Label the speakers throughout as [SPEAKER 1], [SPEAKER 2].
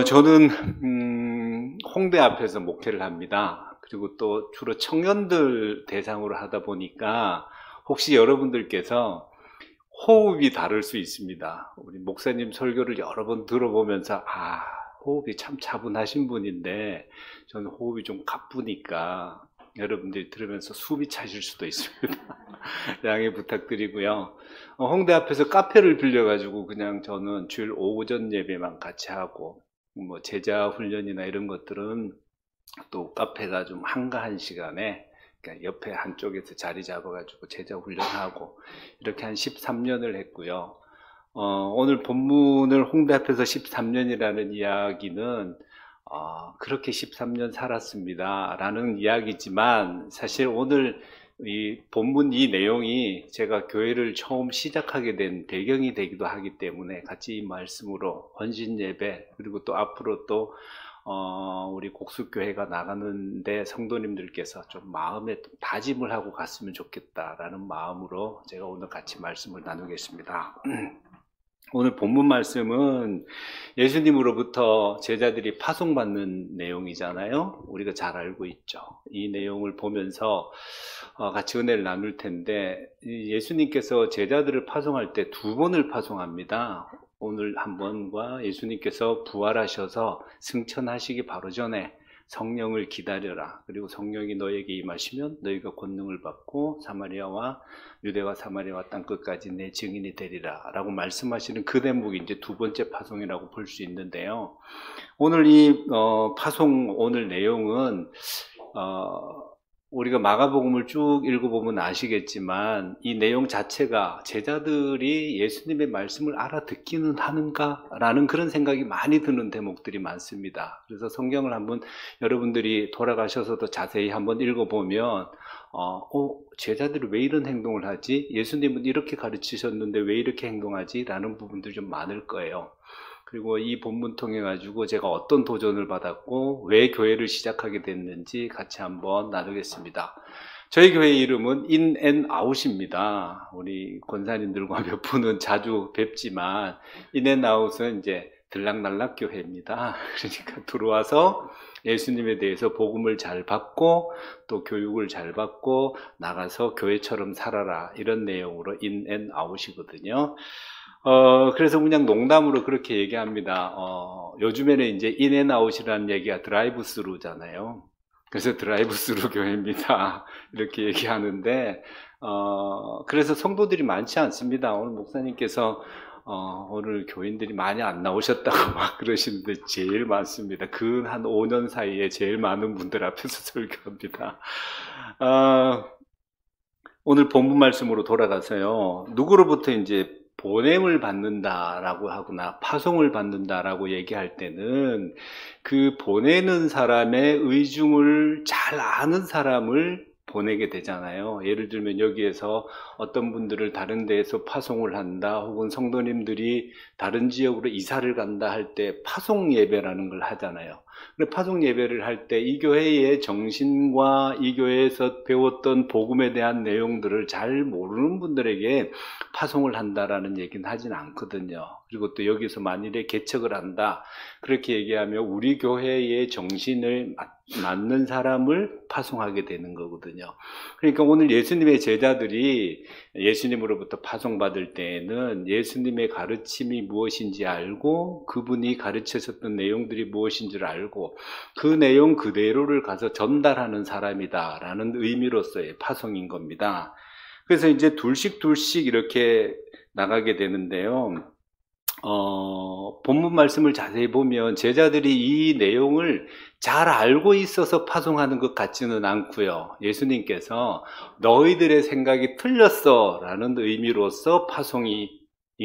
[SPEAKER 1] 저는 홍대 앞에서 목회를 합니다. 그리고 또 주로 청년들 대상으로 하다 보니까 혹시 여러분들께서 호흡이 다를 수 있습니다. 우리 목사님 설교를 여러 번 들어보면서 호흡이 참 차분하신 분인데 저는 호흡이 좀 가쁘니까 여러분들이 들으면서 숨이 차실 수도 있습니다. 양해 부탁드리고요. 홍대 앞에서 카페를 빌려가지고 그냥 저는 주일 오전 예배만 같이 하고 뭐 제자 훈련이나 이런 것들은 또 카페가 좀 한가한 시간에 그러니까 옆에 한쪽에서 자리 잡아가지고 제자 훈련하고 이렇게 한 13년을 했고요. 오늘 본문을 홍대 앞에서 13년이라는 이야기는 그렇게 13년 살았습니다 라는 이야기지만 사실 오늘 이 본문 이 내용이 제가 교회를 처음 시작하게 된 배경이 되기도 하기 때문에 같이 이 말씀으로 헌신 예배 그리고 또 앞으로 또 우리 곡수교회가 나가는데 성도님들께서 좀 마음에 다짐을 하고 갔으면 좋겠다라는 마음으로 제가 오늘 같이 말씀을 나누겠습니다. 오늘 본문 말씀은 예수님으로부터 제자들이 파송받는 내용이잖아요. 우리가 잘 알고 있죠. 이 내용을 보면서 같이 은혜를 나눌 텐데 예수님께서 제자들을 파송할 때 두 번을 파송합니다. 오늘 한 번과 예수님께서 부활하셔서 승천하시기 바로 전에 성령을 기다려라. 그리고 성령이 너에게 임하시면 너희가 권능을 받고 사마리아와 유대와 사마리아와 땅 끝까지 내 증인이 되리라 라고 말씀하시는 그 대목이 이제 두 번째 파송이라고 볼 수 있는데요. 오늘 이 파송 오늘 내용은 우리가 마가복음을 쭉 읽어보면 아시겠지만 이 내용 자체가 제자들이 예수님의 말씀을 알아듣기는 하는가? 라는 그런 생각이 많이 드는 대목들이 많습니다. 그래서 성경을 한번 여러분들이 돌아가셔서도 자세히 한번 읽어보면 제자들이 왜 이런 행동을 하지? 예수님은 이렇게 가르치셨는데 왜 이렇게 행동하지? 라는 부분들이 좀 많을 거예요. 그리고 이 본문 통해 가지고 제가 어떤 도전을 받았고 왜 교회를 시작하게 됐는지 같이 한번 나누겠습니다. 저희 교회 이름은 인앤아웃입니다. 우리 권사님들과 몇 분은 자주 뵙지만 인앤아웃은 이제 들락날락 교회입니다. 그러니까 들어와서 예수님에 대해서 복음을 잘 받고 또 교육을 잘 받고 나가서 교회처럼 살아라 이런 내용으로 인앤아웃이거든요. 그래서 그냥 농담으로 그렇게 얘기합니다. 요즘에는 이제 인앤아웃이라는 얘기가 드라이브 스루잖아요. 그래서 드라이브 스루 교회입니다. 이렇게 얘기하는데, 그래서 성도들이 많지 않습니다. 오늘 목사님께서, 오늘 교인들이 많이 안 나오셨다고 막 그러시는데 제일 많습니다. 근 한 5년 사이에 제일 많은 분들 앞에서 설교합니다. 오늘 본문 말씀으로 돌아가서요. 누구로부터 이제 보냄을 받는다라고 하거나 파송을 받는다라고 얘기할 때는 그 보내는 사람의 의중을 잘 아는 사람을 보내게 되잖아요. 예를 들면 여기에서 어떤 분들을 다른 데에서 파송을 한다 혹은 성도님들이 다른 지역으로 이사를 간다 할 때 파송 예배라는 걸 하잖아요. 파송 예배를 할 때 이 교회의 정신과 이 교회에서 배웠던 복음에 대한 내용들을 잘 모르는 분들에게 파송을 한다라는 얘기는 하진 않거든요. 그리고 또 여기서 만일에 개척을 한다 그렇게 얘기하면 우리 교회의 정신을 맞는 사람을 파송하게 되는 거거든요. 그러니까 오늘 예수님의 제자들이 예수님으로부터 파송받을 때에는 예수님의 가르침이 무엇인지 알고 그분이 가르치셨던 내용들이 무엇인지를 알고 그 내용 그대로를 가서 전달하는 사람이다 라는 의미로서의 파송인 겁니다. 그래서 이제 둘씩 이렇게 나가게 되는데요. 본문 말씀을 자세히 보면 제자들이 이 내용을 잘 알고 있어서 파송하는 것 같지는 않고요. 예수님께서 너희들의 생각이 틀렸어 라는 의미로서 파송인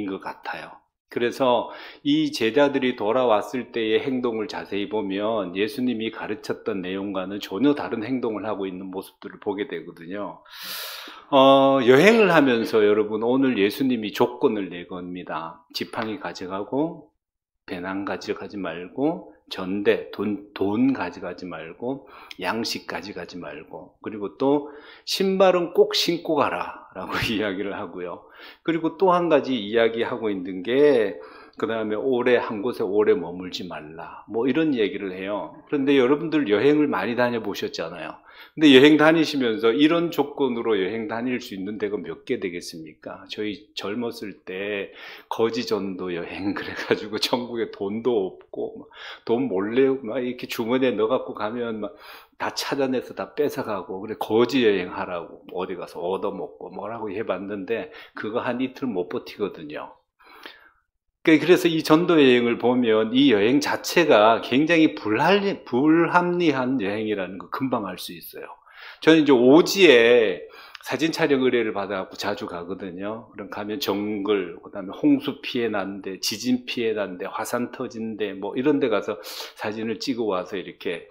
[SPEAKER 1] 것 같아요. 그래서 이 제자들이 돌아왔을 때의 행동을 자세히 보면 예수님이 가르쳤던 내용과는 전혀 다른 행동을 하고 있는 모습들을 보게 되거든요. 여행을 하면서 여러분 오늘 예수님이 조건을 내겁니다. 지팡이 가져가고 배낭 가져가지 말고 전대, 돈 가져가지 말고 양식 가져가지 말고 그리고 또 신발은 꼭 신고 가라 라고 이야기를 하고요. 그리고 또 한 가지 이야기하고 있는 게 그 다음에 오래 한 곳에 오래 머물지 말라. 뭐 이런 얘기를 해요. 그런데 여러분들 여행을 많이 다녀보셨잖아요. 근데 여행 다니시면서 이런 조건으로 여행 다닐 수 있는 데가 몇 개 되겠습니까? 저희 젊었을 때 거지전도 여행 그래가지고 전국에 돈도 없고 돈 몰래 막 이렇게 주머니에 넣어갖고 가면 막 다 찾아내서 다 뺏어가고 그래 거지 여행하라고 어디 가서 얻어먹고 뭐라고 해봤는데 그거 한 이틀 못 버티거든요. 그래서 이 전도 여행을 보면 이 여행 자체가 굉장히 불합리한 여행이라는 거 금방 알 수 있어요. 저는 이제 오지에 사진 촬영 의뢰를 받아갖고 자주 가거든요. 그럼 가면 정글, 그 다음에 홍수 피해 난데, 지진 피해 난데, 화산 터진데, 뭐 이런 데 가서 사진을 찍어 와서 이렇게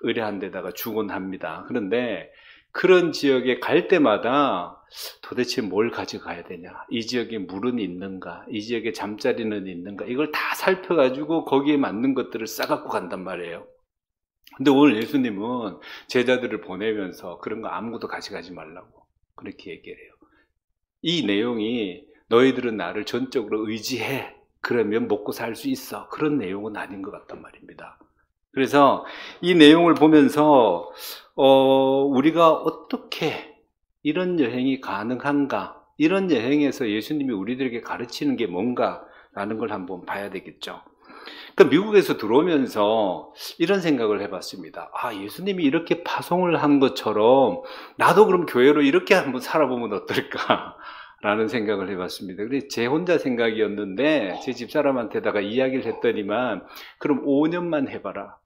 [SPEAKER 1] 의뢰한 데다가 주곤 합니다. 그런데 그런 지역에 갈 때마다 도대체 뭘 가져가야 되냐, 이 지역에 물은 있는가, 이 지역에 잠자리는 있는가, 이걸 다 살펴가지고 거기에 맞는 것들을 싸갖고 간단 말이에요. 근데 오늘 예수님은 제자들을 보내면서 그런 거 아무것도 가져가지 말라고 그렇게 얘기를 해요. 이 내용이 너희들은 나를 전적으로 의지해, 그러면 먹고 살 수 있어, 그런 내용은 아닌 것 같단 말입니다. 그래서 이 내용을 보면서 우리가 어떻게 이런 여행이 가능한가, 이런 여행에서 예수님이 우리들에게 가르치는 게 뭔가라는 걸 한번 봐야 되겠죠. 그러니까 미국에서 들어오면서 이런 생각을 해봤습니다. 아, 예수님이 이렇게 파송을 한 것처럼 나도 그럼 교회로 이렇게 한번 살아보면 어떨까 라는 생각을 해봤습니다. 그래서 제 혼자 생각이었는데 제 집사람한테다가 이야기를 했더니만 그럼 5년만 해봐라,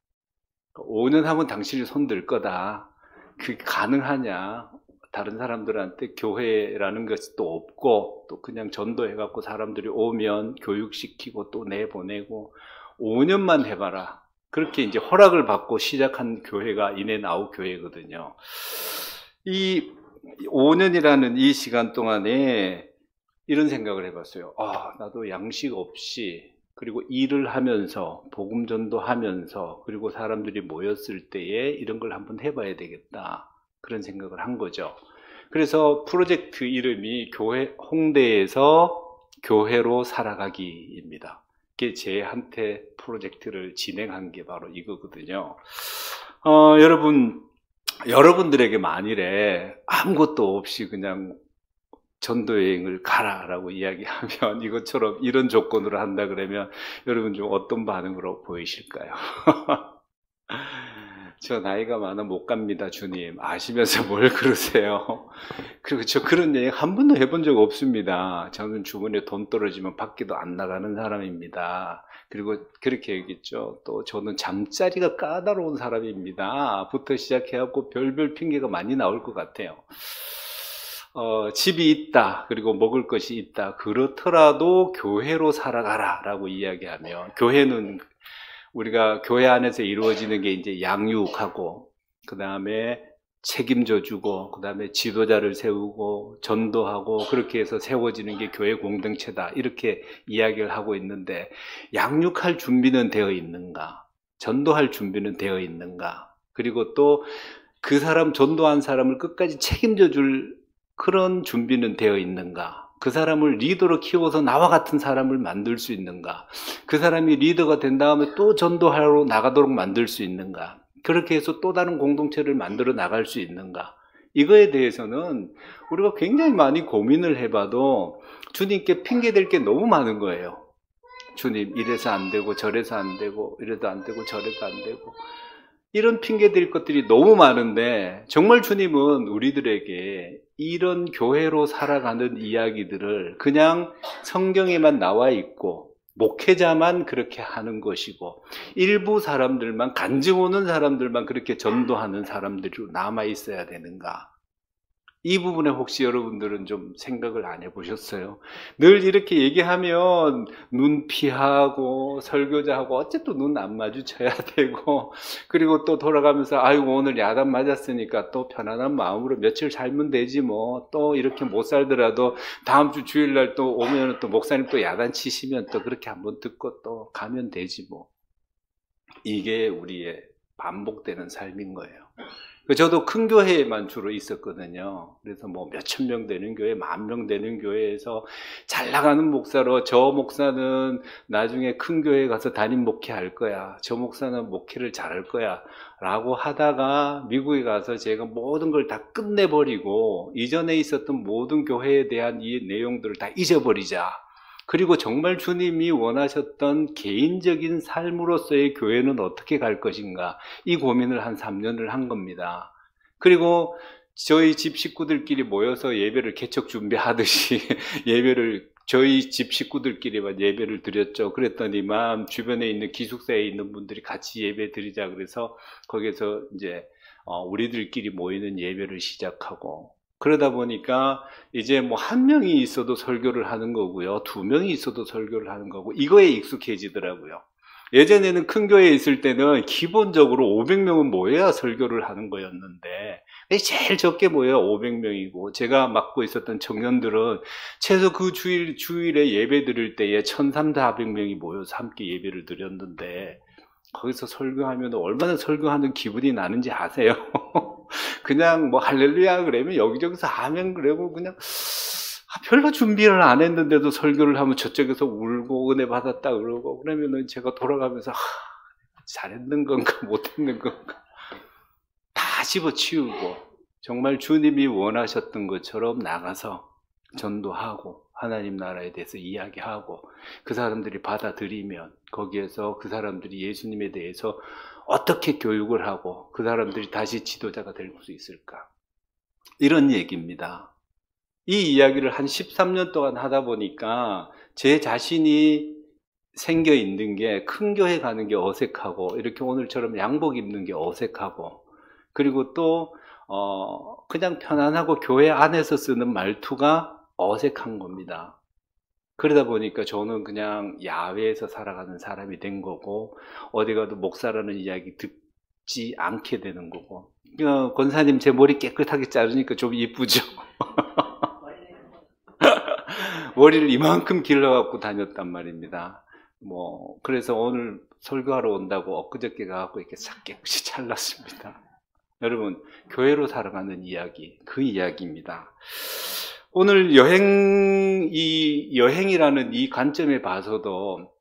[SPEAKER 1] 5년 하면 당신이 손들 거다, 그게 가능하냐, 다른 사람들한테 교회라는 것이 또 없고 또 그냥 전도해갖고 사람들이 오면 교육시키고 또 내보내고 5년만 해봐라, 그렇게 이제 허락을 받고 시작한 교회가 인앤아웃 교회거든요. 이 5년이라는 이 시간 동안에 이런 생각을 해봤어요. 아, 나도 양식 없이, 그리고 일을 하면서 복음 전도하면서, 그리고 사람들이 모였을 때에 이런 걸 한번 해봐야 되겠다, 그런 생각을 한 거죠. 그래서 프로젝트 이름이 홍대에서 교회로 살아가기입니다. 그게 제한테 프로젝트를 진행한 게 바로 이거거든요. 여러분들에게 만일에 아무것도 없이 그냥 전도여행을 가라라고 이야기하면, 이것처럼 이런 조건으로 한다 그러면 여러분 좀 어떤 반응으로 보이실까요? 저 나이가 많아 못 갑니다, 주님. 아시면서 뭘 그러세요? 그리고 저 그런 여행 한 번도 해본 적 없습니다. 저는 주머니에 돈 떨어지면 밖에도 안 나가는 사람입니다. 그리고 그렇게 얘기했죠. 또 저는 잠자리가 까다로운 사람입니다. 부터 시작해갖고 별별 핑계가 많이 나올 것 같아요. 집이 있다, 그리고 먹을 것이 있다, 그렇더라도 교회로 살아가라 라고 이야기하면, 교회는 우리가 교회 안에서 이루어지는 게 이제 양육하고, 그 다음에 책임져 주고, 그 다음에 지도자를 세우고 전도하고, 그렇게 해서 세워지는 게 교회 공동체다, 이렇게 이야기를 하고 있는데, 양육할 준비는 되어 있는가, 전도할 준비는 되어 있는가, 그리고 또 그 사람, 전도한 사람을 끝까지 책임져 줄 그런 준비는 되어 있는가, 그 사람을 리더로 키워서 나와 같은 사람을 만들 수 있는가, 그 사람이 리더가 된 다음에 또 전도하러 나가도록 만들 수 있는가, 그렇게 해서 또 다른 공동체를 만들어 나갈 수 있는가, 이거에 대해서는 우리가 굉장히 많이 고민을 해봐도 주님께 핑계댈 게 너무 많은 거예요. 주님, 이래서 안 되고 저래서 안 되고, 이래도 안 되고 저래도 안 되고, 이런 핑계댈 것들이 너무 많은데, 정말 주님은 우리들에게 이런 교회로 살아가는 이야기들을 그냥 성경에만 나와 있고 목회자만 그렇게 하는 것이고 일부 사람들만, 간증 오는 사람들만 그렇게 전도하는 사람들로 남아 있어야 되는가, 이 부분에 혹시 여러분들은 좀 생각을 안 해보셨어요? 늘 이렇게 얘기하면 눈 피하고 설교자하고 어쨌든 눈 안 마주쳐야 되고, 그리고 또 돌아가면서 아이고 오늘 야단 맞았으니까 또 편안한 마음으로 며칠 살면 되지 뭐, 또 이렇게 못 살더라도 다음 주 주일날 또 오면 또 목사님 또 야단 치시면 또 그렇게 한번 듣고 또 가면 되지 뭐. 이게 우리의 반복되는 삶인 거예요. 저도 큰 교회에만 주로 있었거든요. 그래서 뭐 몇천 명 되는 교회, 10,000명 되는 교회에서 잘 나가는 목사로, 저 목사는 나중에 큰 교회 가서 담임 목회할 거야, 저 목사는 목회를 잘할 거야 라고 하다가 미국에 가서 제가 모든 걸 다 끝내버리고 이전에 있었던 모든 교회에 대한 이 내용들을 다 잊어버리자. 그리고 정말 주님이 원하셨던 개인적인 삶으로서의 교회는 어떻게 갈 것인가, 이 고민을 한 3년을 한 겁니다. 그리고 저희 집 식구들끼리 모여서 예배를 개척 준비하듯이 저희 집 식구들끼리만 예배를 드렸죠. 그랬더니만 주변에 있는 기숙사에 있는 분들이 같이 예배 드리자 그래서 거기서 이제 우리들끼리 모이는 예배를 시작하고, 그러다 보니까 이제 뭐 1명이 있어도 설교를 하는 거고요, 2명이 있어도 설교를 하는 거고, 이거에 익숙해지더라고요. 예전에는 큰 교회에 있을 때는 기본적으로 500명은 모여야 설교를 하는 거였는데 제일 적게 모여야 500명이고, 제가 맡고 있었던 청년들은 최소 그 주일에 예배 드릴 때에 1,300~400명이 모여서 함께 예배를 드렸는데, 거기서 설교하면 얼마나 설교하는 기분이 나는지 아세요? 그냥 뭐 할렐루야 그러면 여기저기서 아멘 그러고 그냥 별로 준비를 안 했는데도 설교를 하면 저쪽에서 울고 은혜 받았다 그러고, 그러면은 제가 돌아가면서 잘했는 건가 못했는 건가 다 집어치우고 정말 주님이 원하셨던 것처럼 나가서 전도하고 하나님 나라에 대해서 이야기하고, 그 사람들이 받아들이면 거기에서 그 사람들이 예수님에 대해서 어떻게 교육을 하고 그 사람들이 다시 지도자가 될 수 있을까, 이런 얘기입니다. 이 이야기를 한 13년 동안 하다 보니까 제 자신이 생겨 있는 게, 큰 교회 가는 게 어색하고, 이렇게 오늘처럼 양복 입는 게 어색하고, 그리고 또 그냥 편안하고 교회 안에서 쓰는 말투가 어색한 겁니다. 그러다 보니까 저는 그냥 야외에서 살아가는 사람이 된 거고, 어디 가도 목사라는 이야기 듣지 않게 되는 거고. 권사님 제 머리 깨끗하게 자르니까 좀 이쁘죠? 머리를 이만큼 길러갖고 다녔단 말입니다. 그래서 오늘 설교하러 온다고 엊그저께 가갖고 이렇게 싹 깨끗이 잘랐습니다. 여러분, 교회로 살아가는 이야기, 그 이야기입니다. 오늘 여행이라는 이 관점에 봐서도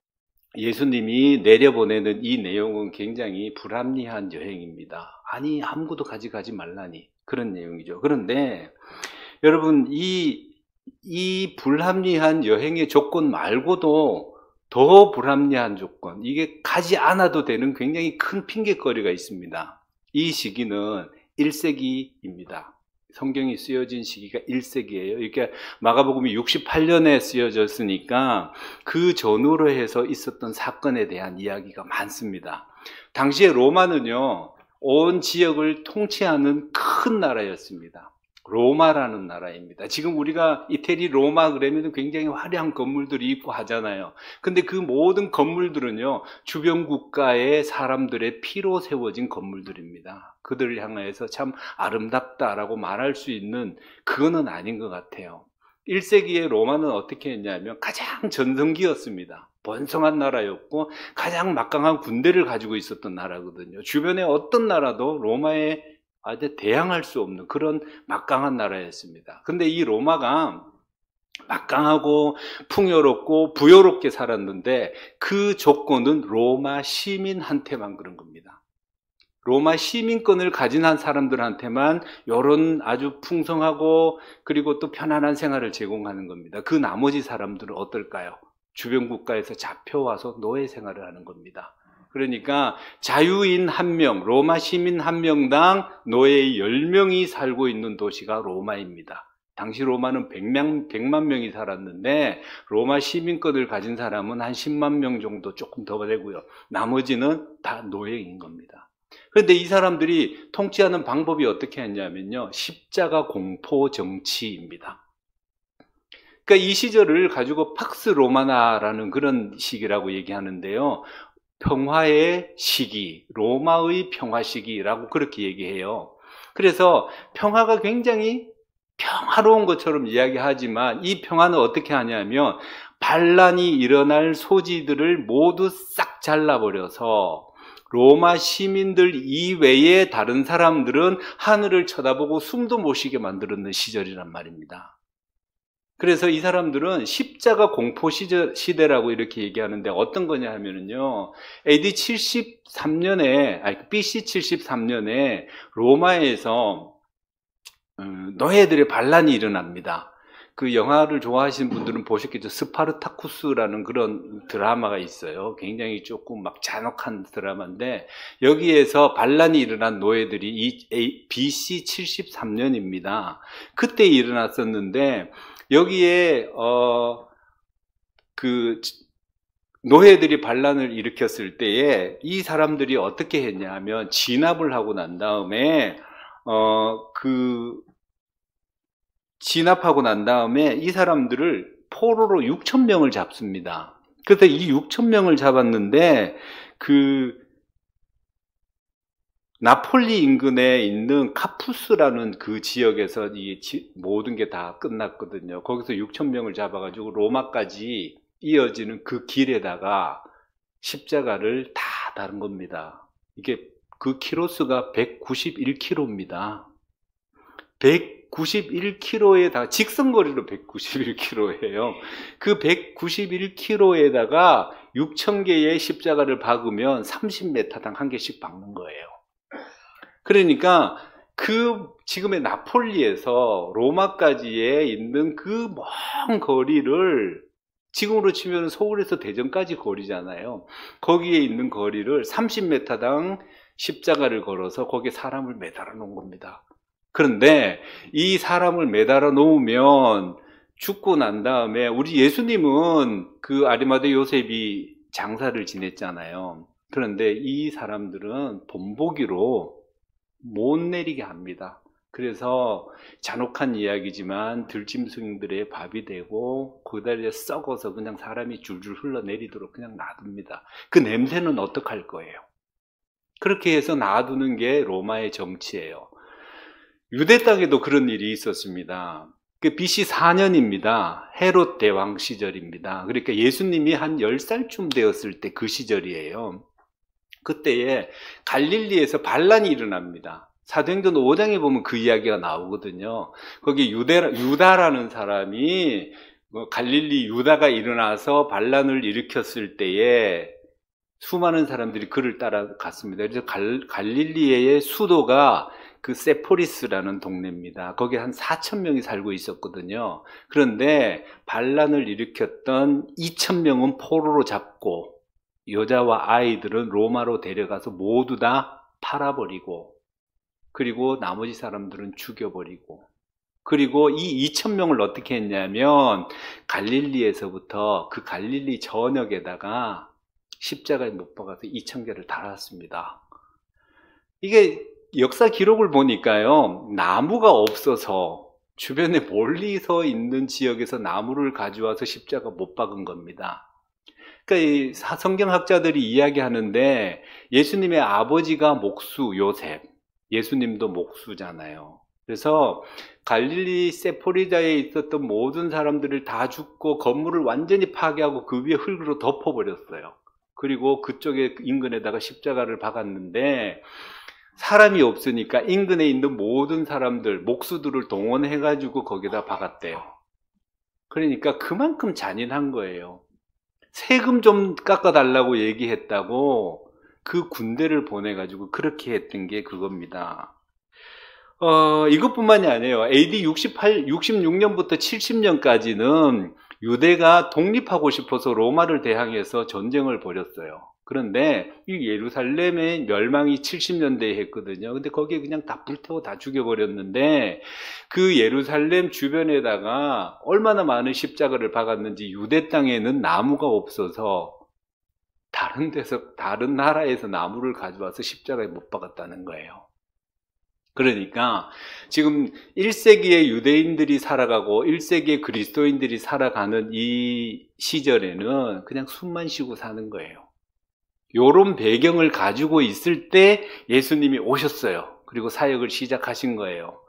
[SPEAKER 1] 예수님이 내려보내는 이 내용은 굉장히 불합리한 여행입니다. 아니, 아무것도 가지 말라니, 그런 내용이죠. 그런데 여러분, 이 불합리한 여행의 조건 말고도 더 불합리한 조건, 이게 가지 않아도 되는 굉장히 큰 핑계거리가 있습니다. 이 시기는 1세기입니다. 성경이 쓰여진 시기가 1세기예요. 이렇게 마가복음이 68년에 쓰여졌으니까 그 전후로 해서 있었던 사건에 대한 이야기가 많습니다. 당시에 로마는요, 온 지역을 통치하는 큰 나라였습니다. 로마라는 나라입니다. 지금 우리가 이태리 로마 그러면 굉장히 화려한 건물들이 있고 하잖아요. 근데 그 모든 건물들은요, 주변 국가의 사람들의 피로 세워진 건물들입니다. 그들을 향해서 참 아름답다라고 말할 수 있는 그거는 아닌 것 같아요. 1세기의 로마는 어떻게 했냐면 가장 전성기였습니다. 번성한 나라였고 가장 막강한 군대를 가지고 있었던 나라거든요. 주변에 어떤 나라도 로마에 아주 대항할 수 없는 그런 막강한 나라였습니다. 근데 이 로마가 막강하고 풍요롭고 부요롭게 살았는데 그 조건은 로마 시민한테만 그런 겁니다. 로마 시민권을 가진 한 사람들한테만 이런 아주 풍성하고 그리고 또 편안한 생활을 제공하는 겁니다. 그 나머지 사람들은 어떨까요? 주변 국가에서 잡혀와서 노예 생활을 하는 겁니다. 그러니까 자유인 1명, 로마 시민 1명당 노예 10명이 살고 있는 도시가 로마입니다. 당시 로마는 100만 명이 살았는데 로마 시민권을 가진 사람은 한 10만 명 정도, 조금 더 되고요. 나머지는 다 노예인 겁니다. 그런데 이 사람들이 통치하는 방법이 어떻게 했냐면요, 십자가 공포 정치입니다. 그러니까 이 시절을 가지고 팍스 로마나라는 그런 시기라고 얘기하는데요, 평화의 시기, 로마의 평화 시기라고 그렇게 얘기해요. 그래서 평화가 굉장히 평화로운 것처럼 이야기하지만 이 평화는 어떻게 하냐면 반란이 일어날 소지들을 모두 싹 잘라버려서 로마 시민들 이외에 다른 사람들은 하늘을 쳐다보고 숨도 못 쉬게 만들었는 시절이란 말입니다. 그래서 이 사람들은 십자가 공포 시대라고 이렇게 얘기하는데 어떤 거냐 하면은요, AD 73년에, BC 73년에 로마에서 노예들의 반란이 일어납니다. 그 영화를 좋아하시는 분들은 보셨겠죠. 스파르타쿠스라는 그런 드라마가 있어요. 굉장히 조금 막 잔혹한 드라마인데, 여기에서 반란이 일어난 노예들이 BC 73년입니다. 그때 일어났었는데, 여기에 그 노예들이 반란을 일으켰을 때에 이 사람들이 어떻게 했냐 하면 진압을 하고 난 다음에 진압하고 난 다음에 이 사람들을 포로로 6,000명을 잡습니다. 그래서 이 6,000명을 잡았는데 나폴리 인근에 있는 카푸스라는 그 지역에서 모든 게 다 끝났거든요. 거기서 6,000명을 잡아가지고 로마까지 이어지는 그 길에다가 십자가를 다 다른 겁니다. 이게 그 키로수가 191km입니다. 191km에다가 직선거리로 191km예요. 그 191km에다가 6,000개의 십자가를 박으면 30m당 한 개씩 박는 거예요. 그러니까 지금의 나폴리에서 로마까지에 있는 그 먼 거리를, 지금으로 치면 서울에서 대전까지 거리잖아요. 거기에 있는 거리를 30m당 십자가를 걸어서 거기에 사람을 매달아 놓은 겁니다. 그런데 이 사람을 매달아 놓으면 죽고 난 다음에, 우리 예수님은 그 아리마대 요셉이 장사를 지냈잖아요. 그런데 이 사람들은 본보기로 못 내리게 합니다. 그래서 잔혹한 이야기지만 들짐승들의 밥이 되고 거기다 썩어서 그냥 사람이 줄줄 흘러내리도록 그냥 놔둡니다. 그 냄새는 어떡할 거예요? 그렇게 해서 놔두는 게 로마의 정치예요. 유대 땅에도 그런 일이 있었습니다. 그 BC 4년입니다. 헤롯 대왕 시절입니다. 그러니까 예수님이 한 10살쯤 되었을 때 그 시절이에요. 그때에 갈릴리에서 반란이 일어납니다. 사도행전 5장에 보면 그 이야기가 나오거든요. 거기 유다라는 사람이 갈릴리 유다가 일어나서 반란을 일으켰을 때에 수많은 사람들이 그를 따라갔습니다. 그래서 갈릴리의 수도가 그 세포리스라는 동네입니다. 거기 한 4,000명이 살고 있었거든요. 그런데 반란을 일으켰던 2,000명은 포로로 잡고 여자와 아이들은 로마로 데려가서 모두 다 팔아버리고, 그리고 나머지 사람들은 죽여버리고, 그리고 이 2,000명을 어떻게 했냐면 갈릴리에서부터 그 갈릴리 전역에다가 십자가에 못 박아서 2,000개를 달았습니다. 이게 역사 기록을 보니까요, 나무가 없어서 주변에 멀리서 있는 지역에서 나무를 가져와서 십자가 못 박은 겁니다. 그러니까 이 성경학자들이 이야기하는데, 예수님의 아버지가 목수 요셉, 예수님도 목수잖아요. 그래서 갈릴리 세포리다에 있었던 모든 사람들을 다 죽고 건물을 완전히 파괴하고 그 위에 흙으로 덮어버렸어요. 그리고 그쪽에 인근에다가 십자가를 박았는데, 사람이 없으니까 인근에 있는 모든 사람들, 목수들을 동원해가지고 거기다 박았대요. 그러니까 그만큼 잔인한 거예요. 세금 좀 깎아달라고 얘기했다고 그 군대를 보내가지고 그렇게 했던 게 그겁니다. 이것뿐만이 아니에요. AD 66년부터 70년까지는 유대가 독립하고 싶어서 로마를 대항해서 전쟁을 벌였어요. 그런데 이 예루살렘의 멸망이 70년대에 했거든요. 근데 거기에 그냥 다 불태워 다 죽여버렸는데, 그 예루살렘 주변에다가 얼마나 많은 십자가를 박았는지, 유대 땅에는 나무가 없어서 다른 나라에서 나무를 가져와서 십자가에 못 박았다는 거예요. 그러니까 지금 1세기의 유대인들이 살아가고 1세기의 그리스도인들이 살아가는 이 시절에는 그냥 숨만 쉬고 사는 거예요. 요런 배경을 가지고 있을 때 예수님이 오셨어요. 그리고 사역을 시작하신 거예요.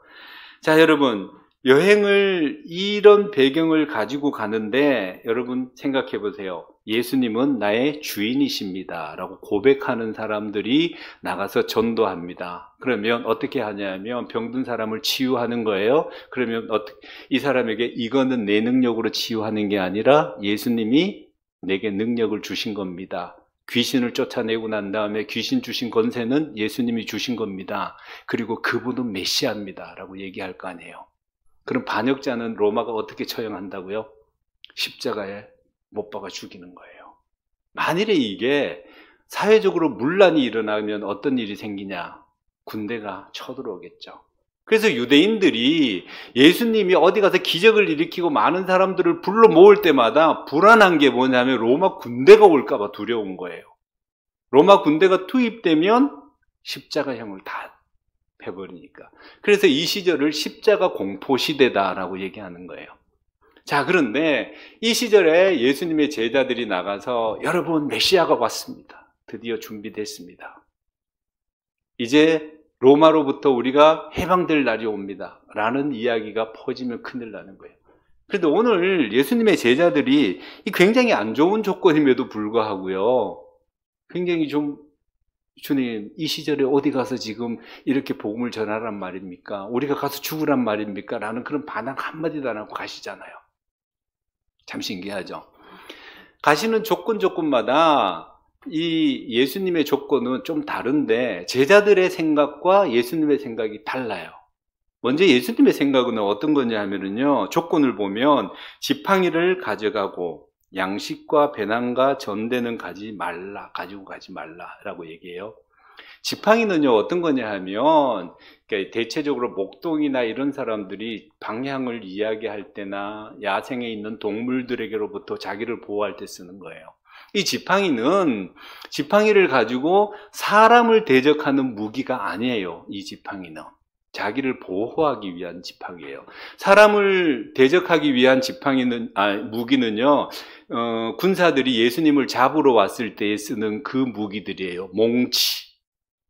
[SPEAKER 1] 자, 여러분, 여행을 이런 배경을 가지고 가는데 여러분 생각해 보세요. 예수님은 나의 주인이십니다 라고 고백하는 사람들이 나가서 전도합니다. 그러면 어떻게 하냐면 병든 사람을 치유하는 거예요. 그러면 이 사람에게 이거는 내 능력으로 치유하는 게 아니라 예수님이 내게 능력을 주신 겁니다. 귀신을 쫓아내고 난 다음에 귀신 주신 권세는 예수님이 주신 겁니다. 그리고 그분은 메시아입니다 라고 얘기할 거 아니에요. 그럼 반역자는 로마가 어떻게 처형한다고요? 십자가에 못 박아 죽이는 거예요. 만일에 이게 사회적으로 문란이 일어나면 어떤 일이 생기냐? 군대가 쳐들어오겠죠. 그래서 유대인들이 예수님이 어디 가서 기적을 일으키고 많은 사람들을 불러 모을 때마다 불안한 게 뭐냐면 로마 군대가 올까 봐 두려운 거예요. 로마 군대가 투입되면 십자가형을 다 해버리니까. 그래서 이 시절을 십자가 공포 시대다라고 얘기하는 거예요. 자, 그런데 이 시절에 예수님의 제자들이 나가서 여러분 메시아가 왔습니다. 드디어 준비됐습니다. 이제 로마로부터 우리가 해방될 날이 옵니다. 라는 이야기가 퍼지면 큰일 나는 거예요. 그런데 오늘 예수님의 제자들이 굉장히 안 좋은 조건임에도 불구하고요. 굉장히 좀 주님, 이 시절에 어디 가서 지금 이렇게 복음을 전하란 말입니까? 우리가 가서 죽으란 말입니까? 라는 그런 반항 한마디도 안 하고 가시잖아요. 참 신기하죠? 가시는 조건마다 이 예수님의 조건은 좀 다른데 제자들의 생각과 예수님의 생각이 달라요. 먼저 예수님의 생각은 어떤 거냐 하면요. 조건을 보면 지팡이를 가져가고 양식과 배낭과 전대는 가지고 가지 말라라고 얘기해요. 지팡이는요, 어떤 거냐 하면, 대체적으로 목동이나 이런 사람들이 방향을 이야기할 때나 야생에 있는 동물들에게로부터 자기를 보호할 때 쓰는 거예요. 이 지팡이를 가지고 사람을 대적하는 무기가 아니에요, 이 지팡이는. 자기를 보호하기 위한 지팡이에요. 사람을 대적하기 위한 무기는요, 군사들이 예수님을 잡으러 왔을 때 쓰는 그 무기들이에요. 몽치.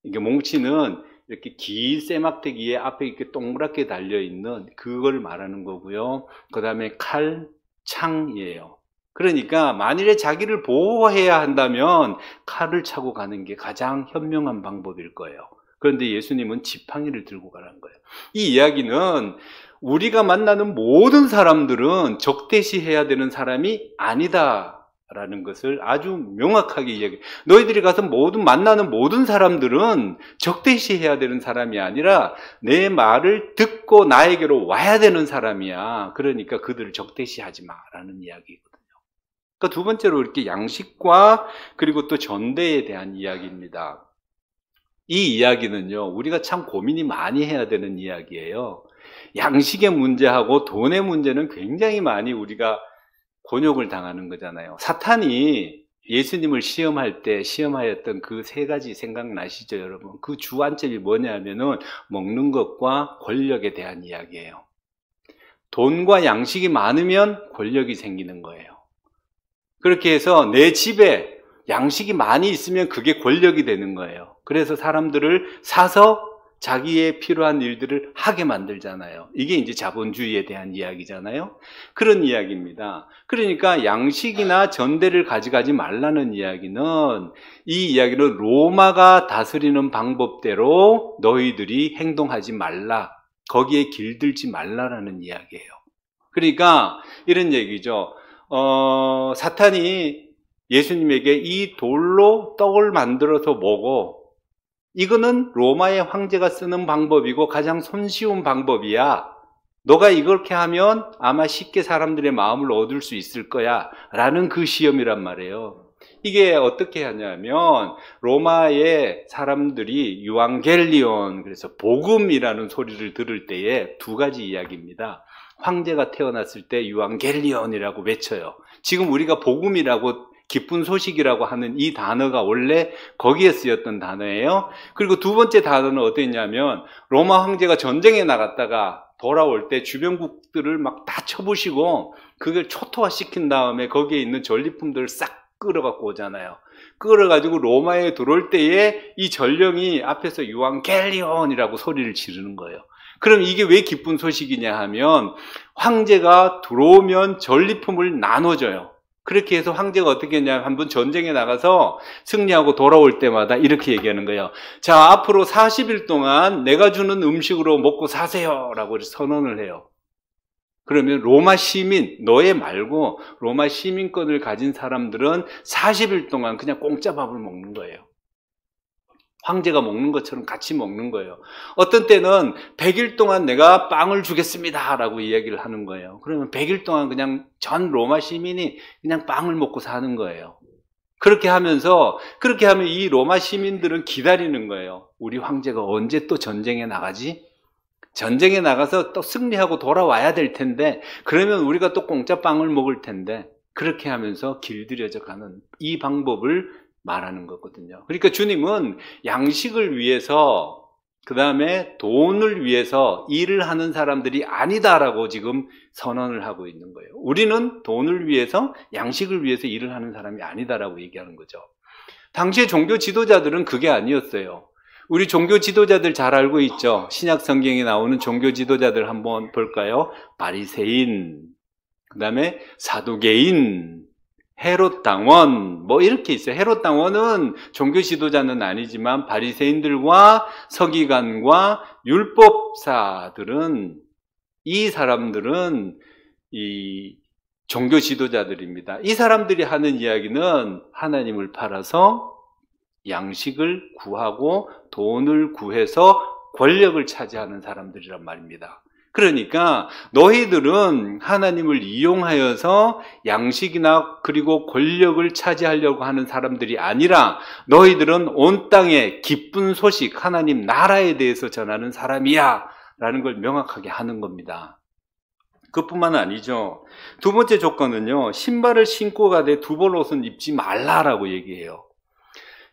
[SPEAKER 1] 이게 몽치는 이렇게 긴 쇠막대기에 앞에 이렇게 동그랗게 달려있는 그걸 말하는 거고요. 그 다음에 칼, 창이에요. 그러니까 만일에 자기를 보호해야 한다면 칼을 차고 가는 게 가장 현명한 방법일 거예요. 그런데 예수님은 지팡이를 들고 가라는 거예요. 이 이야기는 우리가 만나는 모든 사람들은 적대시해야 되는 사람이 아니다라는 것을 아주 명확하게 이야기해요. 너희들이 가서 만나는 모든 사람들은 적대시해야 되는 사람이 아니라 내 말을 듣고 나에게로 와야 되는 사람이야. 그러니까 그들을 적대시하지 마라는 이야기거든요. 그러니까 두 번째로 이렇게 양식과 그리고 또 전대에 대한 이야기입니다. 이 이야기는요, 우리가 참 고민이 많이 해야 되는 이야기예요. 양식의 문제하고 돈의 문제는 굉장히 많이 우리가 곤욕을 당하는 거잖아요. 사탄이 예수님을 시험할 때 시험하였던 그 세 가지 생각나시죠, 여러분? 그 주안점이 뭐냐면은 먹는 것과 권력에 대한 이야기예요. 돈과 양식이 많으면 권력이 생기는 거예요. 그렇게 해서 내 집에 양식이 많이 있으면 그게 권력이 되는 거예요. 그래서 사람들을 사서 자기의 필요한 일들을 하게 만들잖아요. 이게 이제 자본주의에 대한 이야기잖아요. 그런 이야기입니다. 그러니까 양식이나 전대를 가져가지 말라는 이야기는, 이 이야기는 로마가 다스리는 방법대로 너희들이 행동하지 말라, 거기에 길들지 말라라는 이야기예요. 그러니까 이런 얘기죠. 사탄이 예수님에게 이 돌로 떡을 만들어서 먹어. 이거는 로마의 황제가 쓰는 방법이고 가장 손쉬운 방법이야. 너가 이렇게 하면 아마 쉽게 사람들의 마음을 얻을 수 있을 거야 라는 그 시험이란 말이에요. 이게 어떻게 하냐면 로마의 사람들이 유앙겔리온, 그래서 복음이라는 소리를 들을 때에 두 가지 이야기입니다. 황제가 태어났을 때 유앙겔리온이라고 외쳐요. 지금 우리가 복음이라고, 기쁜 소식이라고 하는 이 단어가 원래 거기에 쓰였던 단어예요. 그리고 두 번째 단어는 어땠냐면 로마 황제가 전쟁에 나갔다가 돌아올 때 주변국들을 막 다 쳐부시고 그걸 초토화시킨 다음에 거기에 있는 전리품들을 싹 끌어갖고 오잖아요. 끌어가지고 로마에 들어올 때에 이 전령이 앞에서 유앙겔리온이라고 소리를 지르는 거예요. 그럼 이게 왜 기쁜 소식이냐 하면 황제가 들어오면 전리품을 나눠줘요. 그렇게 해서 황제가 어떻게 했냐면 한번 전쟁에 나가서 승리하고 돌아올 때마다 이렇게 얘기하는 거예요. 자, 앞으로 40일 동안 내가 주는 음식으로 먹고 사세요 라고 선언을 해요. 그러면 로마 시민, 너의 말고 로마 시민권을 가진 사람들은 40일 동안 그냥 공짜 밥을 먹는 거예요. 황제가 먹는 것처럼 같이 먹는 거예요. 어떤 때는 100일 동안 내가 빵을 주겠습니다 라고 이야기를 하는 거예요. 그러면 100일 동안 그냥 전 로마 시민이 그냥 빵을 먹고 사는 거예요. 그렇게 하면 이 로마 시민들은 기다리는 거예요. 우리 황제가 언제 또 전쟁에 나가지? 전쟁에 나가서 또 승리하고 돌아와야 될 텐데, 그러면 우리가 또 공짜 빵을 먹을 텐데, 그렇게 하면서 길들여져 가는 이 방법을 말하는 거거든요. 그러니까 주님은 양식을 위해서, 그 다음에 돈을 위해서 일을 하는 사람들이 아니다라고 지금 선언을 하고 있는 거예요. 우리는 돈을 위해서, 양식을 위해서 일을 하는 사람이 아니다라고 얘기하는 거죠. 당시의 종교 지도자들은 그게 아니었어요. 우리 종교 지도자들 잘 알고 있죠? 신약 성경에 나오는 종교 지도자들 한번 볼까요? 바리새인, 그 다음에 사두개인, 헤롯 당원, 뭐 이렇게 있어요. 헤롯 당원은 종교 지도자는 아니지만 바리새인들과 서기관과 율법사들은, 이 사람들은 이 종교 지도자들입니다. 이 사람들이 하는 이야기는 하나님을 팔아서 양식을 구하고 돈을 구해서 권력을 차지하는 사람들이란 말입니다. 그러니까 너희들은 하나님을 이용하여서 양식이나 그리고 권력을 차지하려고 하는 사람들이 아니라 너희들은 온 땅에 기쁜 소식, 하나님 나라에 대해서 전하는 사람이야 라는 걸 명확하게 하는 겁니다. 그뿐만 아니죠. 두 번째 조건은요, 신발을 신고 가되 두벌 옷은 입지 말라라고 얘기해요.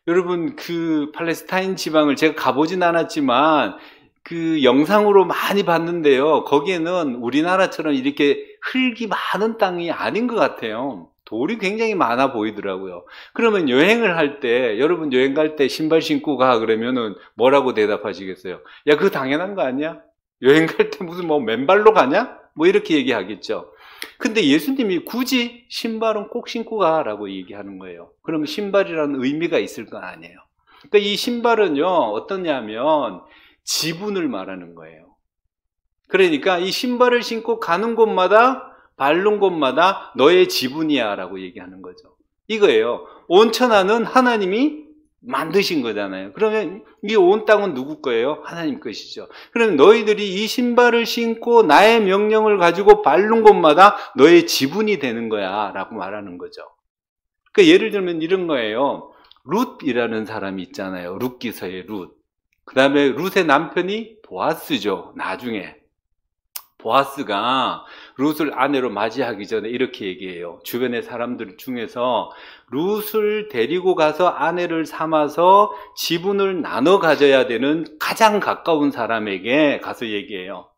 [SPEAKER 1] 여러분, 그 팔레스타인 지방을 제가 가보진 않았지만 그 영상으로 많이 봤는데요, 거기에는 우리나라처럼 이렇게 흙이 많은 땅이 아닌 것 같아요. 돌이 굉장히 많아 보이더라고요. 그러면 여행을 할 때, 여러분 여행 갈 때 신발 신고 가 그러면은 뭐라고 대답하시겠어요? 야, 그거 당연한 거 아니야? 여행 갈 때 무슨 뭐 맨발로 가냐? 뭐 이렇게 얘기하겠죠. 근데 예수님이 굳이 신발은 꼭 신고 가라고 얘기하는 거예요. 그러면 신발이라는 의미가 있을 거 아니에요. 그러니까 이 신발은요, 어떠냐면 지분을 말하는 거예요. 그러니까 이 신발을 신고 가는 곳마다, 밟는 곳마다 너의 지분이야 라고 얘기하는 거죠. 이거예요. 온 천하는 하나님이 만드신 거잖아요. 그러면 이 온 땅은 누구 거예요? 하나님 것이죠. 그럼 너희들이 이 신발을 신고 나의 명령을 가지고 밟는 곳마다 너의 지분이 되는 거야 라고 말하는 거죠. 그러니까 예를 들면 이런 거예요. 룻이라는 사람이 있잖아요. 룻기서의 룻. 그 다음에 룻의 남편이 보아스죠. 나중에 보아스가 룻을 아내로 맞이하기 전에 이렇게 얘기해요. 주변의 사람들 중에서 룻을 데리고 가서 아내를 삼아서 지분을 나눠 가져야 되는 가장 가까운 사람에게 가서 얘기해요.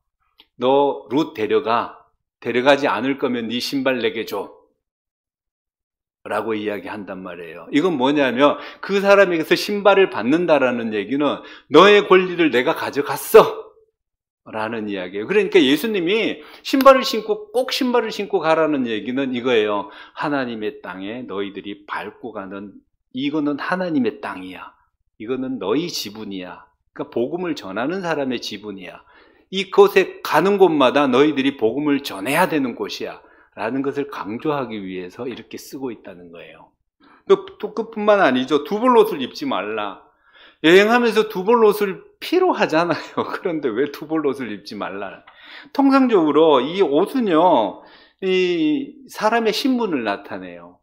[SPEAKER 1] 너 룻 데려가지 않을 거면 네 신발 내게 줘 라고 이야기한단 말이에요. 이건 뭐냐면 그 사람에게서 신발을 받는다라는 얘기는 너의 권리를 내가 가져갔어 라는 이야기예요. 그러니까 예수님이 꼭 신발을 신고 가라는 얘기는 이거예요. 하나님의 땅에 너희들이 밟고 가는, 이거는 하나님의 땅이야. 이거는 너희 지분이야. 그러니까 복음을 전하는 사람의 지분이야. 이곳에 가는 곳마다 너희들이 복음을 전해야 되는 곳이야 라는 것을 강조하기 위해서 이렇게 쓰고 있다는 거예요. 또 그뿐만 아니죠. 두벌 옷을 입지 말라. 여행하면서 두벌 옷을 필요하잖아요. 그런데 왜 두벌 옷을 입지 말라? 통상적으로 이 옷은요, 이 사람의 신분을 나타내요.